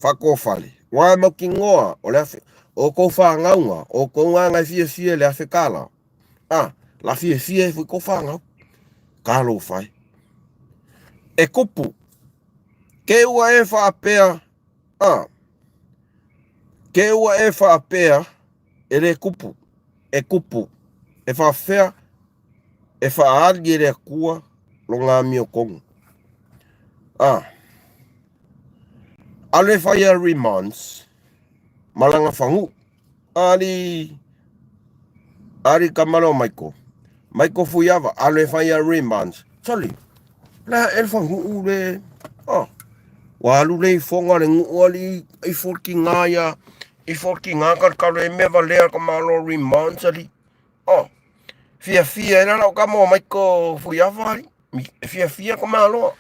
Whakofali. Wai mau ki ngoa, o le afe, o kou whangaunga, o kou ngai fie le afe ka la. La fie fui kou whangau. Ka lo whai. E kupu. Ke ua e whaapea. Ke ua e whaapea. E le kupu. E kupu. E whaafea. E whaari e le kua. Lo ngā mio kongu. Ale whaia remands. Malanga whangu. Ari kamalo maiko. Maiko fuiava. Ale whaia remands. Sali. La el whangu le. Walu le fonga le nguali i forki ngaya i forki ngaka ka le me valea ka malo remands ali. Fia ela ka mo mai ko fuiava ali. Fia ka malo.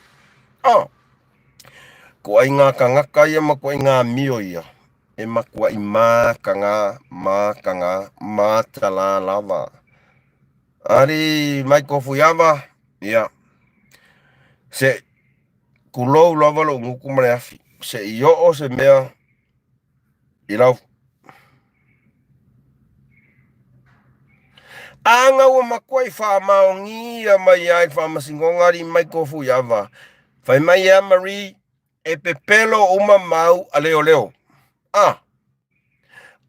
Ko ai ngaka ia ma ko nga mio ia. E ma ko ai ma kanga tala lava. Ari mai ko fuiava ia. Se kulou lava lo nguku mare afi. Se iyo o se mea i lau. Anga ua makuai wha maongia mai ai wha masingongari mai ko fuiava. Whai mai a Marie e pepelo uma mau a leo.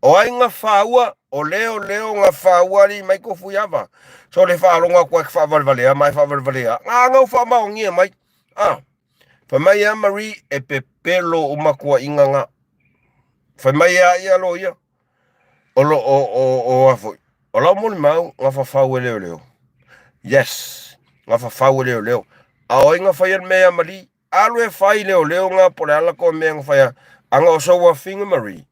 O ai ngā whaua o leo ngā whaua ri mai ko fuiava. So le whaalonga kua ki whawarvalea mai whawarvalea. Ngā wha maongia mai. Whai mai a Marie e pepelo uma kua inganga. Whai mai a ia lo ia. O afoi. O lau moni mau ngā whawhau e leo. Yes. Ngā whawhau e leo. A oi ngā whai mea Marie. Alu e whai leo ngā pore ala ko mea ngā whai. Anga o saua whinga Marie.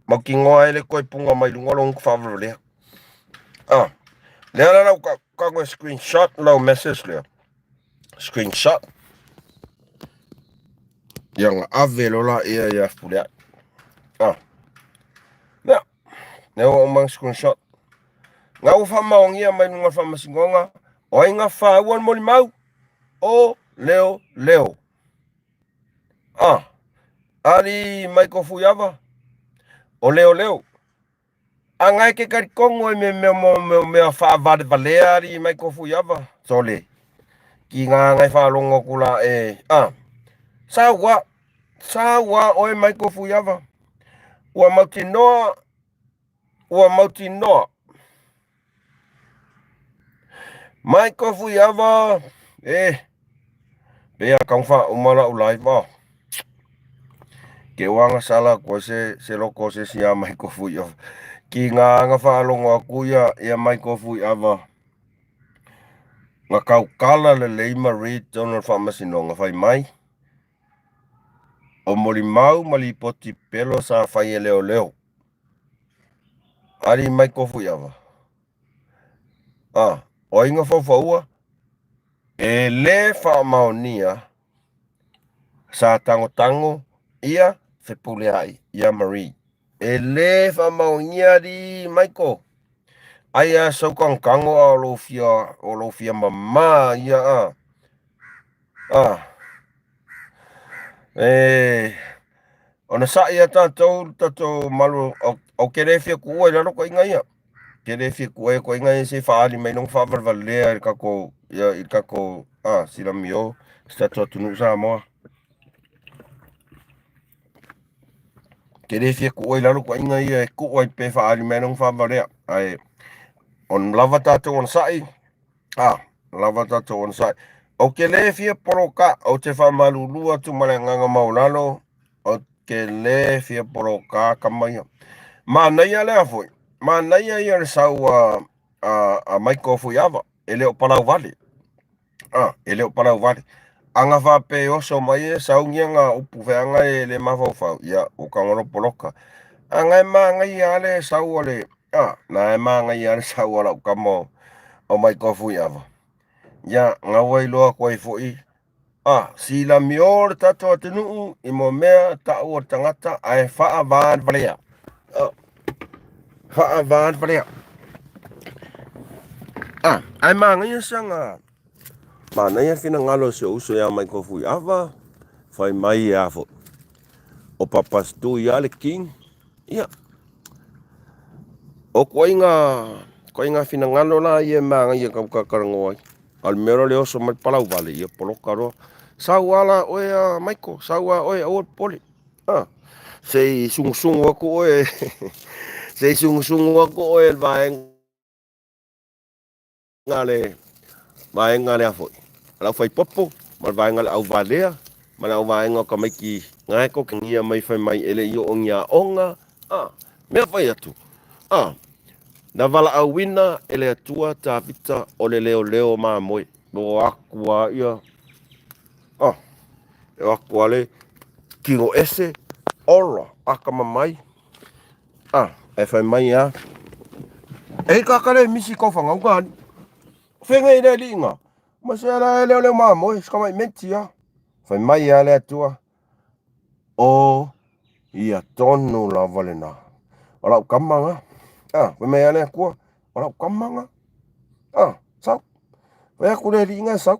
Mau ki ngoa ele koe punga mai lunga longu whawara lea. Lea lau ka koe screenshot lau message lea. Screenshot. Yang ave lola ia pulea. Nea o mang screenshot. Ngā uwha maongia mai lunga whamasingonga. O ai ngā whauan moni mau. O leo. Ari mai ko fuiava. O leo. Angai ke karikongo e mea whaavare valea ari mai ko fuiava. Sole. Ki ngā ngai whaalongo kula e. Sawa oe mai ko fuiava. Ua mauti noa. Mai ko fuiava. Bea kangwha umala ulai wa. Ke wanga sala ko se loko se siya mai ko fuiava. Ki ngā whaalongo akuia ia mai ko fuiava. Ngā kaukala le leima read Donald whamasinonga whai mai. O mori mau mali poti pelo sa whai e leo. Ari mai ko fuiava. O inga whawhaua. E le whaamaonia. Sa tango ia whepule ai. Ia Marie. E le whaamaonia di Maiko. Aia saukangkango a lo fia mama ia ona sa ia tatou malu o kere fia kuoi lalo ko inga ia. Kere fia kuoi ko inga ia se whaali mai nong whawarvalea i kako sila mio statua tunu sa moa. Kere fia kuoi lalo ko inga ia e kuoi pe whaali mai nong whawarvalea. on lava tātou on sai, lava tātou on sai. O ke le fia poroka, o te whamalulua tu male nganga maulalo, o ke le fia poroka kamaya. Ma naia lea foi, ma naia ia le sau a maiko fui ava, ele o palau vale. Ele o palau vale. Anga whape oso mai e sau ngianga upu whianga e le mawhauwhau, ia o kangoro poloka. Anga e maa ngai ale sau ole, na e maa ngai ale sau ala ukamo o maiko fui ava. Ia ngawai loa koe foi, sila mior tato atenuu i mo mea tau o tangata ai wha vaan valea. Wha vaan valea. Ai maa ngai sanga, ma nai fina ngalo se uso ya mai ko fui ava fai mai e afo o papas tu ya le king ia o koinga fina ngalo la ye ma ia ka karango ai al mero le oso mai palau vale ia polokaro sawala o ya maiko sawa o o poli sei sung wako e sei sung wako e vai ngale afo la fai popo ma vai ngale au valea ma na vai ngo ka mai ki ngai ko ngia mai fai mai ele yo onga me fai atu na vala au wina ele atua ta vita o le leo ma moi no akua ia e akua le kingo ese ora akama mai e fai mai e kakale misi ko fanga ngani fenga ile linga masela le ma moi ska mai mentia fai mai ale atua o ia tonu la valena ola kamanga fai mai ale akua ola kamanga sau fai aku le linga sau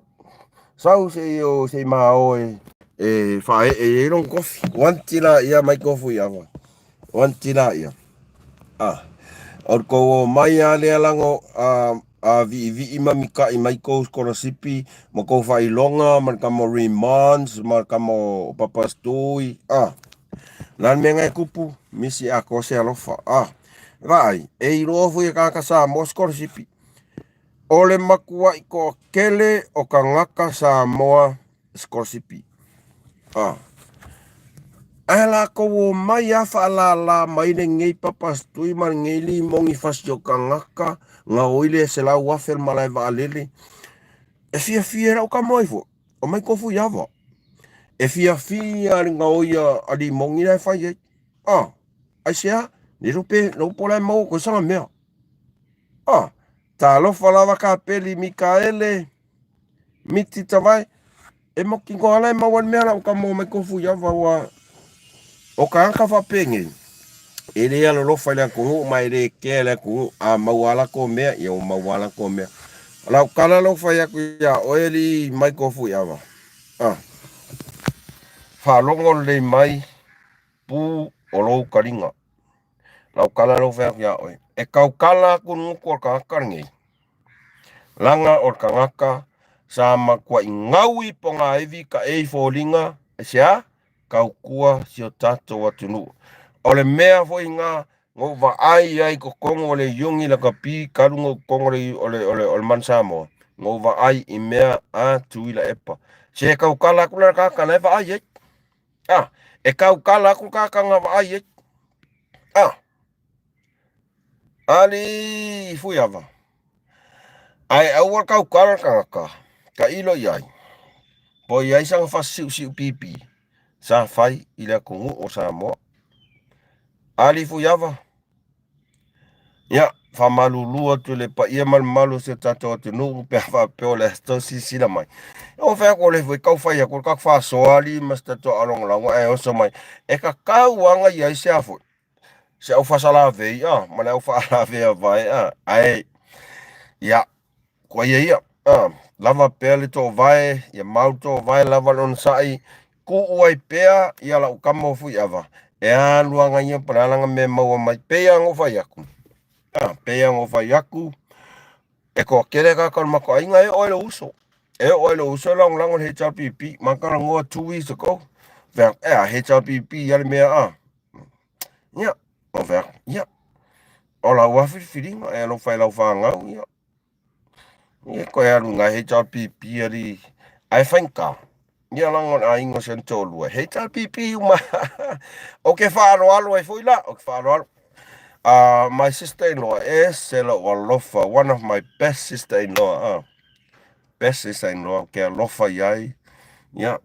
se ma o fai e long kofi wantila ia mai kofi ava wantila ia Orko mai ale lango vi mamika i mai ko skolasipi mo ko fai longa man kamo remands man kamo papastui lan menga kupu misi ako se alofa vai e ro fu ka sa mo skolasipi ole makua iko kele o ka ngaka sa moa skolasipi Ala ko mai afa la mai le ngei papastui man ngei li mongi fasio ka ngaka nga oile se la wafel malai va alele e fia ra ka moi fo o mai ko fu yava e fia nga oia ali mongi la fa ye ai sia ni rupe no pola mo ko sa me ta lo fala va ka peli Mikaele miti tavai e mo ki ko ala ma wan me la ka mo mai ko fu yava wa o ka fa penge ele ala lo fa le ko mai le ke le ko mawala ko me yo mawala ko me la kala lo fa ya ku ya o eli mai ko fu ya va fa longo le mai pu o lo karinga la kala lo fa ya o e ka kala ku nu ko ka karngi langa o ka ngaka sama kwa ingawi ponga evi ka e folinga sia ka kua sio tato watunu ole mea foi nga ngo va ai ko kongo le yungi la kapi karungo kongo le ole mansamo ngo va ai I mea tuila epa se ka kala kula ka kana va ai e ka kala ku ka nga va ai ali fuiava ai au ka kala ka ilo yai po yai sang fa si pipi sa fai ila kungu o sa mo ali fuiava ya fa malulu tu le pa ia mal malu se tato tu no pe fa pe o le sto si la mai o fa ko le foi ka fa ya ko ka fa so ali mas tato along la o so mai e ka wanga ia se afo se o fa sala ve ma le o fa la ve vai ai ya ko ia lava pele to vai ya mauto vai lava non sai ku uai pea ia la kamo fu ava e a luanga ia pralanga me mau mai pea ngo fa yaku pea ngo fa yaku e ko kere ka kon mako inga e oilo uso long long he HPP makara ngo 2 weeks ago ver HPP ya me ya o ver ya o la wa whiwhiringa e lo whai lau whangau ia. Ia koe aru ngā HRPP ari ai whainka. Ia langon a ingo sen tōlua. HRPP uma. O ke whaaroalo ai fuila. O ke whaaroalo. My sister-in-law is Sela Walofa, one of my best sister-in-law. Best sister-in-law. Ke alofa iai. Yeah.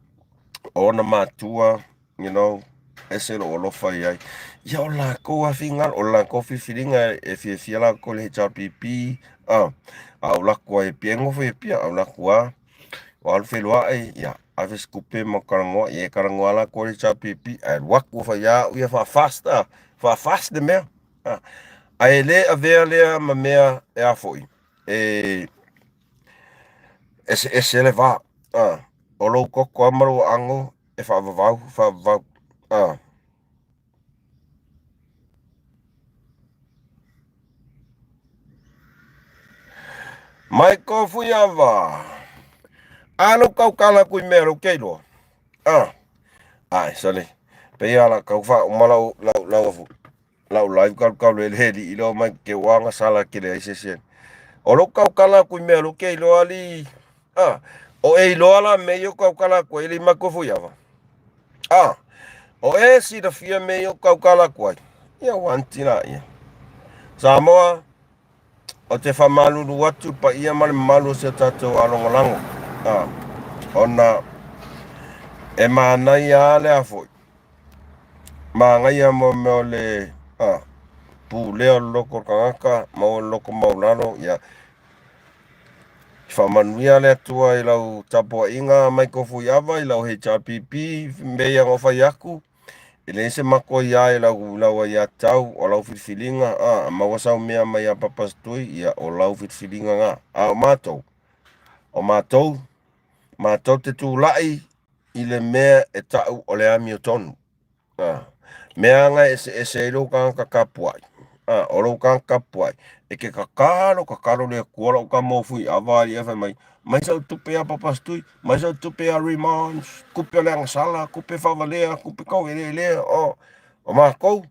Ona matua, you know. Sela Walofa iai. Ia o la koa whingal, o la koa whiwhiringa e whiawhia ko le HRPP. Au la koa e piengo whiawhia, au la koa. O alu whelua e, ia. Awe skupe mo karangoa, e karangoa la ko le HRPP. Ai waku whaia, uia wha fast de mea. Ai le a vea lea ma mea e a foi. Se le va. O lou koko amaru ango e whaavavau. Mai ko fui ava. Alo kau kala kui mea ro keilo. Ai, sale. Pei ala kau wha umalau lau live kau le heli ilo mai ke wanga sala ke le aise. O lo kau kala kui mea lo keilo ali. O e ilo ala me yo kau kala kui ili mako fui ava. O e si da fia me yo kau kala kui. Ia wantina ia. Samoa, o te whamalulu watu pa ia male malu se tatou alongolango. Ona e maanai a le a foi. Maangai a mo meo le pu leo loko kangaka, mau loko maulano, ia. Whamanuia le atua i lau tapua inga mai kofu iawa i lau HRPP, mbea ngofai aku. I le se mako ia i lau ia tau o lau whiwhilinga, mawasau mea mai a papastui ia o lau whiwhilinga ngā. O mātou. O mātou te tūlai i le mea e tau o le ami o tonu. Mea nga e se ilo kanga kapuai. O lau kanga kapuai. E ke kakalo le kuala o ka mofui awa i e mai. Mai sau tupe a papastui, mai sau tupe a remands, kupe le angasala, kupe whawalea, kupe kau lea. O mākou,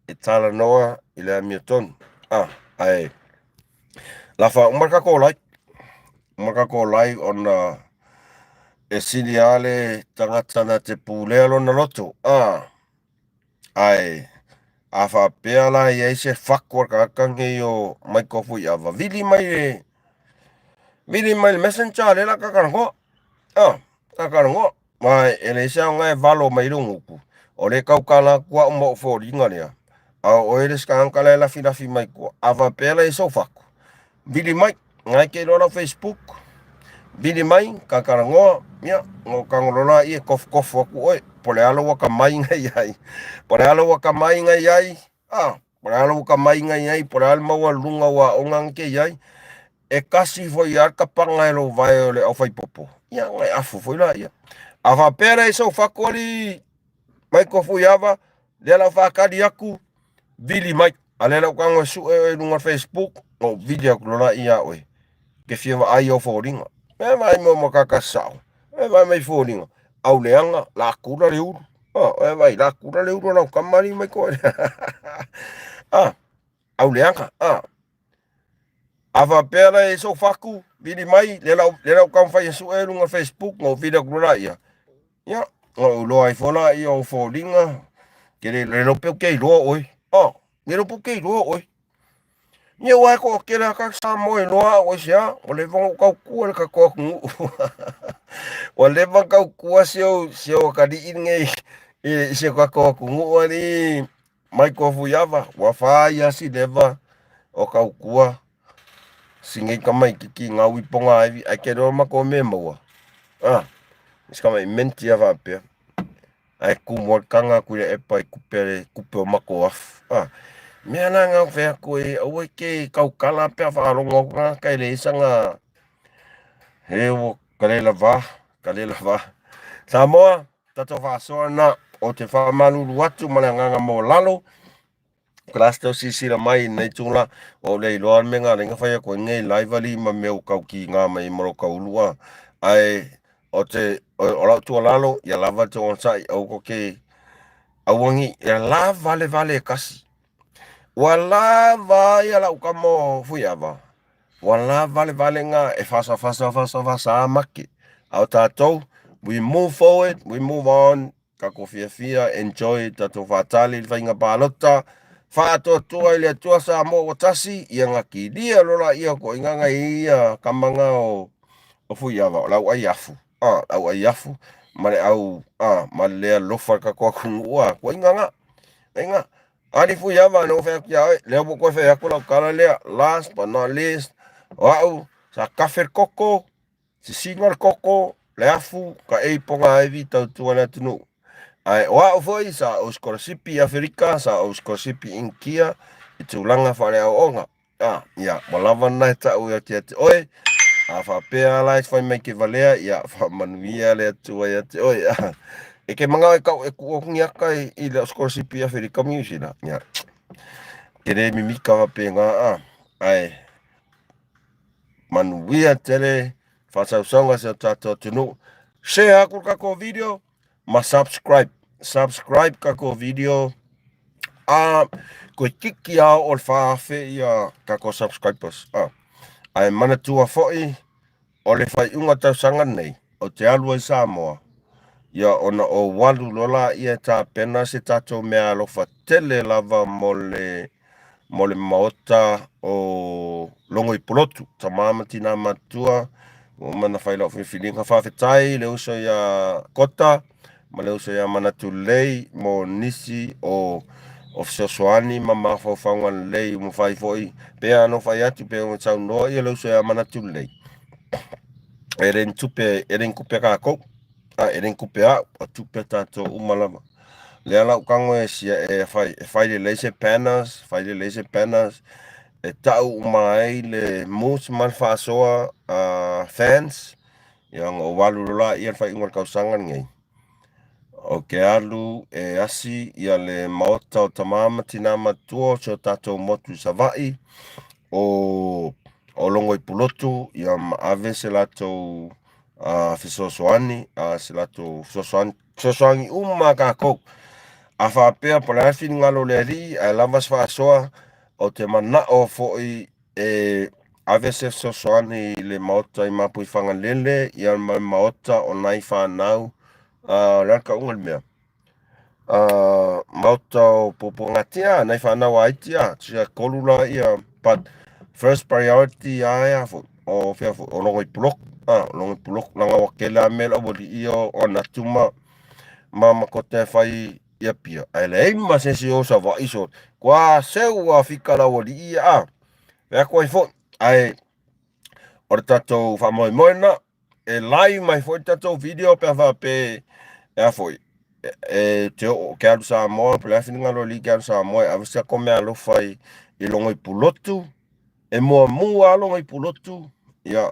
e tala noa i le ami o tonu. Ai. Lafa, umarka ko lai ona e sili ale tangatana te pūlea lona loto. Ai. A whapea la i eise whakua kakange o mai kofu i awa. Vili mai le messenger le la kakarango. Kakarango. Mai ele isa ngai valo mai runguku. O le kaukala kua umo fōringa lea. O ele skanka le la filafi mai kua. A whapea la i so whaku. Vili mai. Ngai ke lona Facebook. Vili mai. Kakarango. Ia. Ngo kangolola i e kofu aku oi. Pole alo waka mai ngai ai. Pole alo waka mai ngai ai. Pole alo waka mai ngai ai. Pole alo maua lunga wa ongang ke ai. E kasi foi ar kapanga elo vai ole au fai popo. Ia ngai afu foi la ia. A whapera e sau whakori mai kofu iawa. Lela whakari aku. Vili mai. A lela ukango su e lunga Facebook. O video kulola ia oe. Ke whiawa ai o fōringa. Me vai mo kakasau. Me vai mai fōringa. Au leanga, la kura le uru. E vai, la kura le uru nau kamari mai koe. Au leanga. Awa pera e so whaku, vili mai, le lau kamwhai e su e runga Facebook, ngau video kura ia. Ia, ngau loa i whona i o fōringa, ke le lope kei roa oi. Le lope kei roa oi. Ia wai ko ke la ka sa mo e loa oi sea, o le vango kau kua le ka kua kungu. O le vango kau kua seo ka di inge i se ka kua kungu ani mai kofu iawa, wa whai asi leva o kau kua. Singai kamai ki ngau i ponga aivi, ai ke roa mako me maua. Isi kamai menti a whapea. Ai kumua kanga kuia epa i kupe o mako afu. Mea na ngau whea koe, au e ke kau kala pia whaaronga ngā kai le isanga. Heo, kalela wā. Samoa, tato whaasoa na o te whaamalulu atu mana nganga mō lalo. Klastau sisira mai nei tūla o le iloa me ngā ringa whaia koe ngei laivali ma meu kau ki ngā mai moro kaulua. Ai, o lau tua lalo, ia lava te onsai au ko ke auangi, ia la vale kasi. Walava ia la ukamo fuiava. Walava vale nga e fasa maki. Au tātou, we move forward, we move on. Kako fia, enjoy tātou whātali, whainga pālota. Whātua i le tua sa mo watasi, ia ngaki lia rola ia ko inganga ia kamanga o fuiava, lau ai afu. Lau ai afu. Mare au, mare lea lofa kako kungua, ko inganga. Inga, ali fuiava no fe kia lea mo ko fe akula kala lea, last but not least, wau sa kafer koko, si singal koko, le afu ka e ponga evi tau tuana tunu. Ai wau foi sa o scholarship Afrika, sa o scholarship Inkia, i tulanga whare au onga. Ia, malawa nai tau ia te oi, a whapea lai whai mai ke valea, ia whamanuia lea tua ia te oi. E ke mga e kau e kuokungi aka i le scholarship Afrika Music na. Ia, ke re mimika wape ngā ai, manuia tele, whasausanga sa tātou tunu. Share aku kako video, ma subscribe. Subscribe kako video. Koe kiki au o le whaafe ia kako subscribers. Ai mana tua foi, o le whai unga tau sanga nei, o te alua i Samoa. Ia ona o walu lola ia tā pena se tātou mea alofa tele lava mo le maota o longo i polotu. Ta mamati nā matua, o mana whailau whiwhilinga whawhetai, le uso ia kota, ma le uso ia manatu lei mo nisi o fisosoani ma mawhauwhaunga lei mo whai foi. Pea no whai atu pea o tau noa ia le uso ia manatu lei. Eren kupe kākou. Eren kupe a tupe tātou umalama. Lea lau kango e sia e whai le laser panels, e tau umai le MUSS Ma Le FA'ASOA fans, yang o walu lola ia whai ungar kausangan ngai. O ke alu e asi ia le maota o tamama tina matua so tātou motu savai, o longo i pulotu, ia maave se latou fisosoani, se latou fisosoani kākou. A whapea pole awhi ngalo le ri, a lavas whaasoa o te mana o foi e avese sosoani le maota i mapui whangalele, i al maota o nai whanau, raka ungal mea. Maota o popongatia, nai whanau aitia, tia kolula ia, but first priority aia o longo i pulok, longo i pulok, langa wakela mela o li o natuma, mama kote whai ia pia. Ai le eima sesi o sa wa iso. Kwa seu a whikara o li ia. Pea koe fo. Ai, o tatou whamoe moena. E lai mai fo tatou video pea whape. Ea foi. Te o ke alu sa moa. Pela whingalo li ke alu sa moa. Avisa kome alo whai i longo i pulotu. E mua alo i pulotu. Ia.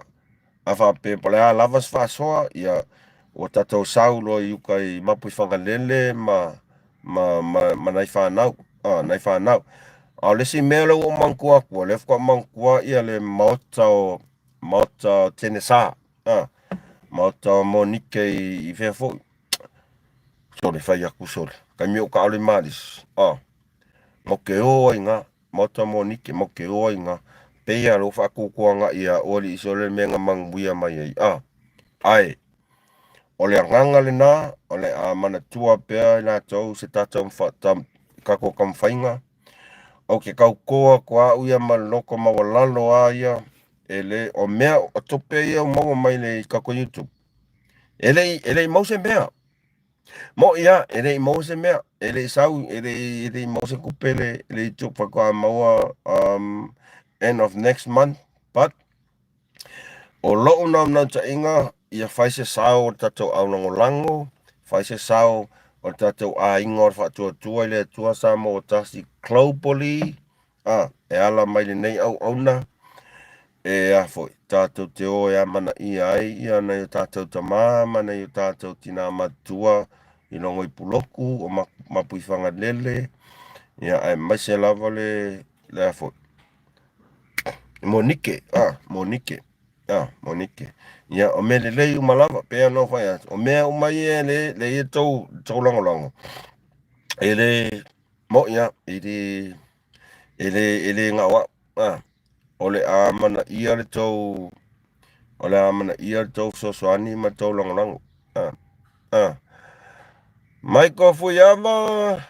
A whape pala lavas whasoa. Ia. O tatou saulo i uka i mapui whangalele nai whanau, nai whanau. Au lesi mea lau o mangkua kua, lefka mangkua ia le maota tenesa, maota o monike i whewho. Sore, whai aku sore, kai mio ka ole maris, mo ke oa inga, maota monike, mo ke oa inga, peia lo whakukuanga ia ori i sore menga manguia mai ai, ai. O le anganga le nā, o le mana tua pea i nā tau se tātou kako kam whainga. O ke kau koa kua uia maloko mawalalo a ia, e le o mea o tope ia o maua mai le kako YouTube. E le i mause mea. Mo ia, e le i mause mea. E le i sau, e le i mause kupe le YouTube whakoa maua end of next month. But, o loo nau ta inga, ia whai se sao o tatou au lango, whai se sao o tatou a inga o whaatua i le tua sa mo o tasi globally, e ala mai le nei au auna, e a foi, tatou te o e amana i ai, ia nei o tatou tamama, nei o tatou tina matua, i longo i puloku, o mapui whangalele, ia ai mai se lava le a foi. Monike, Monike. Monike. Ia, o mea lei umalava, pea no whai atu. O mea umai e le e tau lango. E le, mo ia, ele ngawa ole a mana ia le tau ole a mana ia le tau sosoani ma tau longolango mai ko fuyama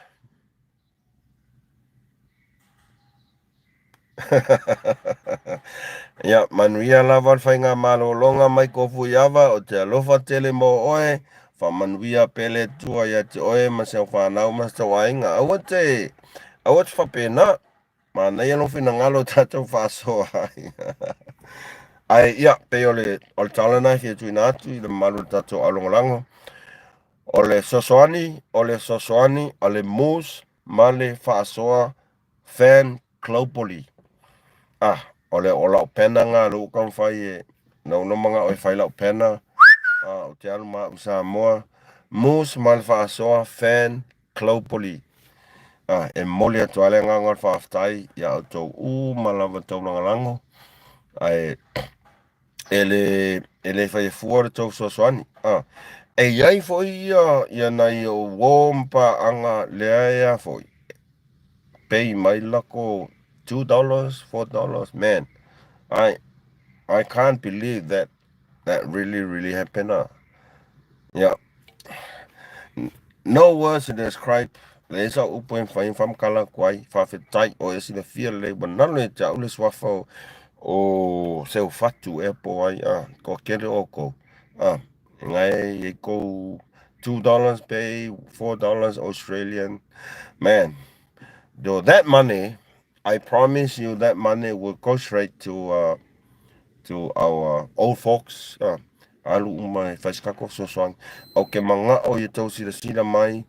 ya manuia lava whainga malolonga mai ko fuyava o te alofa tele mo oe fa manuia pele tua ya te oe ma se whanau ma sa wainga awa te whapena ma nei alo fina ngalo tatou whasoa ai ia pe ole talana ki tu inatu i le malu tatou alongolango ole sosoani ole MUSS ma le fa'asoa fan globally ole o lau pena ngā lu kam whai no mga oi whai lau pena o te alu ma usa moa MUSS ma le fa'asoa fan globally e moli atu ale ngā ngar whaaftai ia au tau malawa tau langalango ai ele whai fuare tau sosoani e iai foi ia nai o wompa anga lea foi pay mai lako $2, $4, man. I can't believe that really happened. Yeah. No words to describe. Lesa upo en fain fam kala kwai fa fetai o esi le fia le banale ta ule swafo o seu fatu e po ai ko kere o ko ngai e ko $2 pay $4 Australian man. Though that money, I promise you that money will go straight to our old folks. Alu umai whaiskako sosoang. O ke manga o i tau sila mai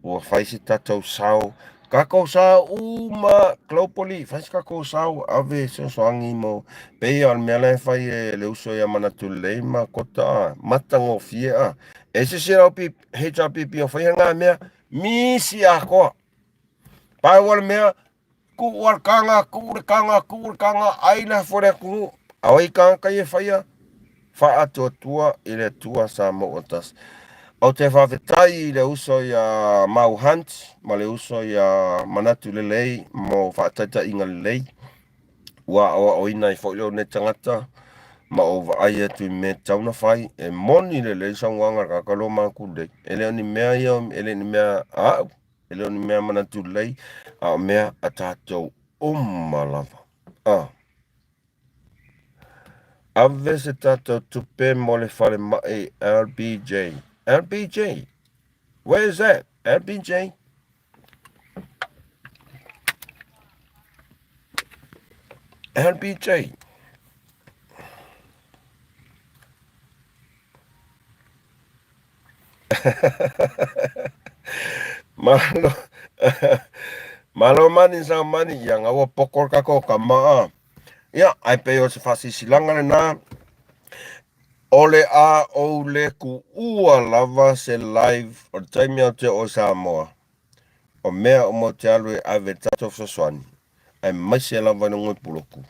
o whaisi tatou sao. Kako sao uma globally. Whaiskako sao ave sosoangi mo. Pei al mele whai e le uso ia manatu leima kota matango fie E se sira o pi HRPP o whai ngā mea. Misi a koa. Pai wala mea. Kuurkanga, aina fore ku. Awai kanga kai e whaia. Wha atua tua i le tua sa mo otas. Au te whawhetai i le uso ia mau hunt, ma le uso ia manatu le lei, mo whaataita inga le lei. Ua awa oina i whaileo ne tangata, ma o vai atu i me tauna whai, e moni le lei sangwanga kakalo māku lei. E leo ni mea ia, ele ni mea au. Ele ni mea manatu lei, a mea a tātou malava. Ave se tātou tupe mo le whare mai LBJ. LBJ? Where is that? LBJ? LBJ. Malo mani sa mani yang awa pokor kako kama ia ai pe o se fasisilanga le na ole a o le ku ua lava se live o taimi au te o Samoa o mea o mo te alu e ave tato sosoani ai maisi e lava nungoi puloku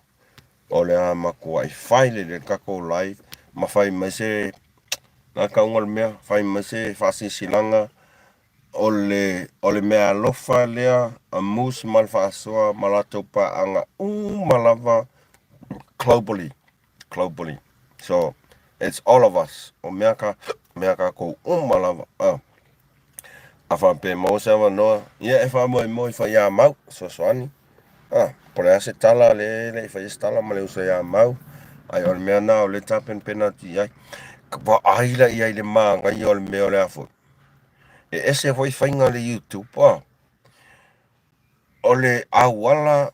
ole a maku ai whaile le kako live ma whai maise na kaunga le mea whai maise fasisilanga ole mea lofa lea a MUSS ma le fa'asoa ma latou pa'aga malava globally. So it's all of us. O mea ka kou malava. A whape mo se wanoa. Ia e wha moi wha mau. Sosoani. Pore ase tala le wha tala ma le usa ia mau. Ai ole mea na o le tapen penalty ai. Wa aila ia le maa ngai ole mea o le afo. E ese foi whainga le YouTube ole awala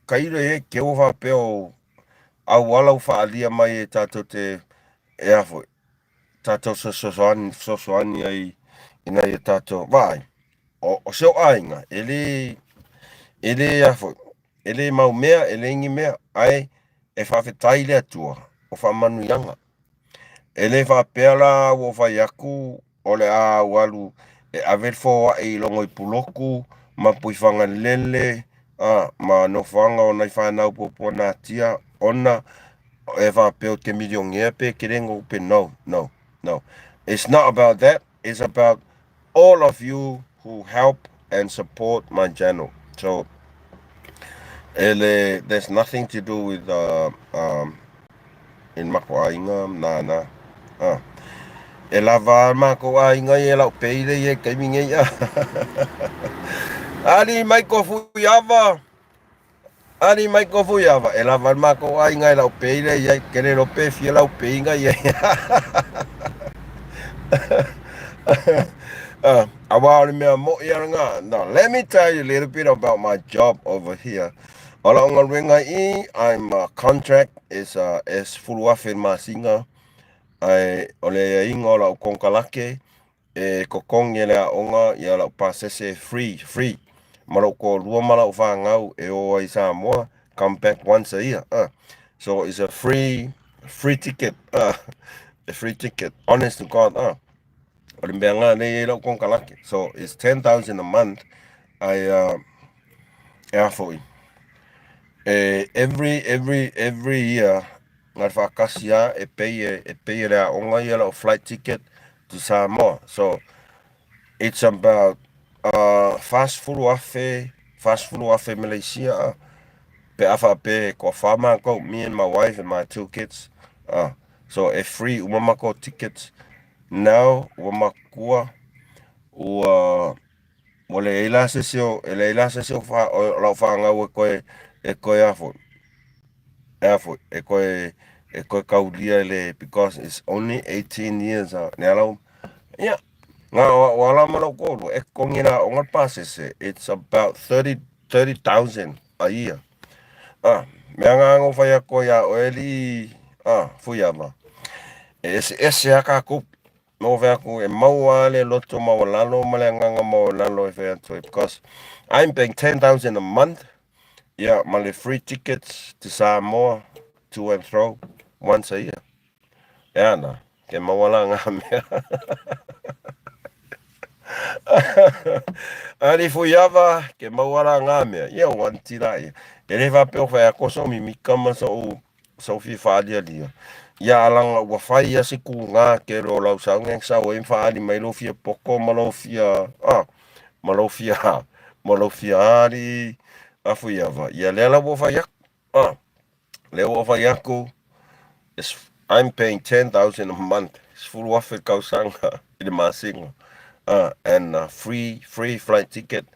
kaire e ke o whapeo awala u whaalia mai e tātou te e afo tātou sosoani ai ina e tātou vai o seo ainga ele afo ele mau mea ele ingi mea ai e whawhetai le atua o whamanu ianga ele whapea la o whaiaku ole a walu e averfo e longo i puloku ma puifanga lele ma no whanga o nai whanau popo nā tia ona e whapeo te miliongia pe kerengo pe no. It's not about that. It's about all of you who help and support my channel. So There's nothing to do with in makuainga na. Ah. E lava makuainga e lau peile e kaiminga ia. Ali mai ko fuyava. Ali mai ko fuyava. E lava makuainga e lau peile e kere lo pe fia lau peinga ia. Now, let me tell you a little bit about my job over here. I'm a contract is full of masinga. I ole ingo la konkalake e kokong yela onga yela pasese free. Maloko lua mala ngau e o isa mo come back once a year. So it's a free ticket. A free ticket. Honest to God. So it's 10,000 a month. I for it. Every year, Nalfakasia pay la onga yellow flight ticket to Samoa. So it's about fast food wafe Malaysia. Pe afa pe ko fama ko me and my wife and my 2 kids. So a free umamako tickets now umakua Ole ila sesio fa la fa nga e koe afo e koe kaudia le because it's only 18 years nelo yeah nga wala malo ko e kongina onga pasese it's about 30,000 a year me nga ngo fa ya ko ya oeli fuyama ese aka ko no verko e maua le loto maulalo malenganga maulalo because I'm paying 10,000 a month. Yeah, my free tickets to Samoa to and fro once a year. Yeah, na ke mawala nga me. Ani fuyava ke mawala nga me. Yeah, one tira. Ele va pe fa ko so mi kama so fi fa dia dia. Ya alanga wa fai ya siku nga ke ro lau sa ngeng sa o fa ali mai lo fia poko malofia ali afu ya va ya lela wo fa ya le wo fa ya ko is I'm paying 10,000 a month. It's full of it kausanga in masing and free flight ticket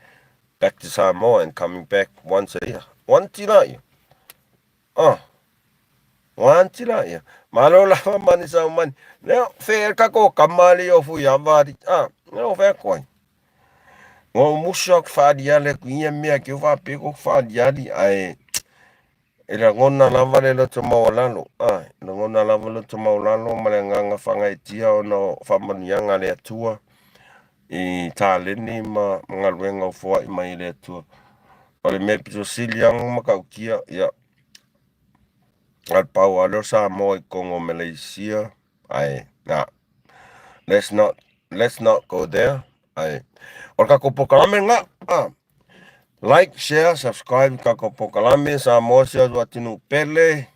back to Samoa and coming back once a year. One tila ya. Malo lava mani sa mani. Leo fair kako kamali o fu yavari. No fair coin. Ngo mushok fadiale kunya mia ki fa peko fadiali ai. Ila ngona lava le lo to maulalo. Ila ngona lava lo to maulalo malenganga fanga itia ono famanianga le atua. I taleni mangalwenga ufua ima ile atua. Ole mepiso siliang makaukia ya. Al pau alo Samoa I Kongo Malaysia. Let's not go there. Or kakopokalame nga. Like, share, subscribe kakopokalame Samoa sia watinu pele.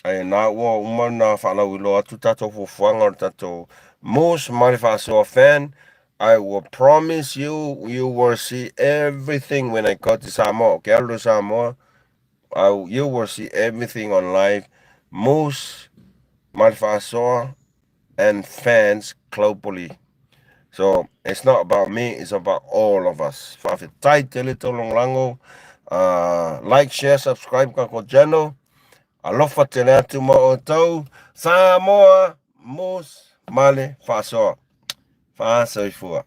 Na wo umana fala wilo atu tato fufuanga tato MUSS Ma Le Fa'asoa fan. I will promise you will see everything when I go to Samoa. Okay, Aldo Samoa. You will see everything on live. MUSS Ma Le Fa'asoa and fans globally. So it's not about me, it's about all of us. Like, share, subscribe kako channel. Alofa tele atu mo otau. Samoa MUSS Ma Le Fa'asoa. Fa'asoifua.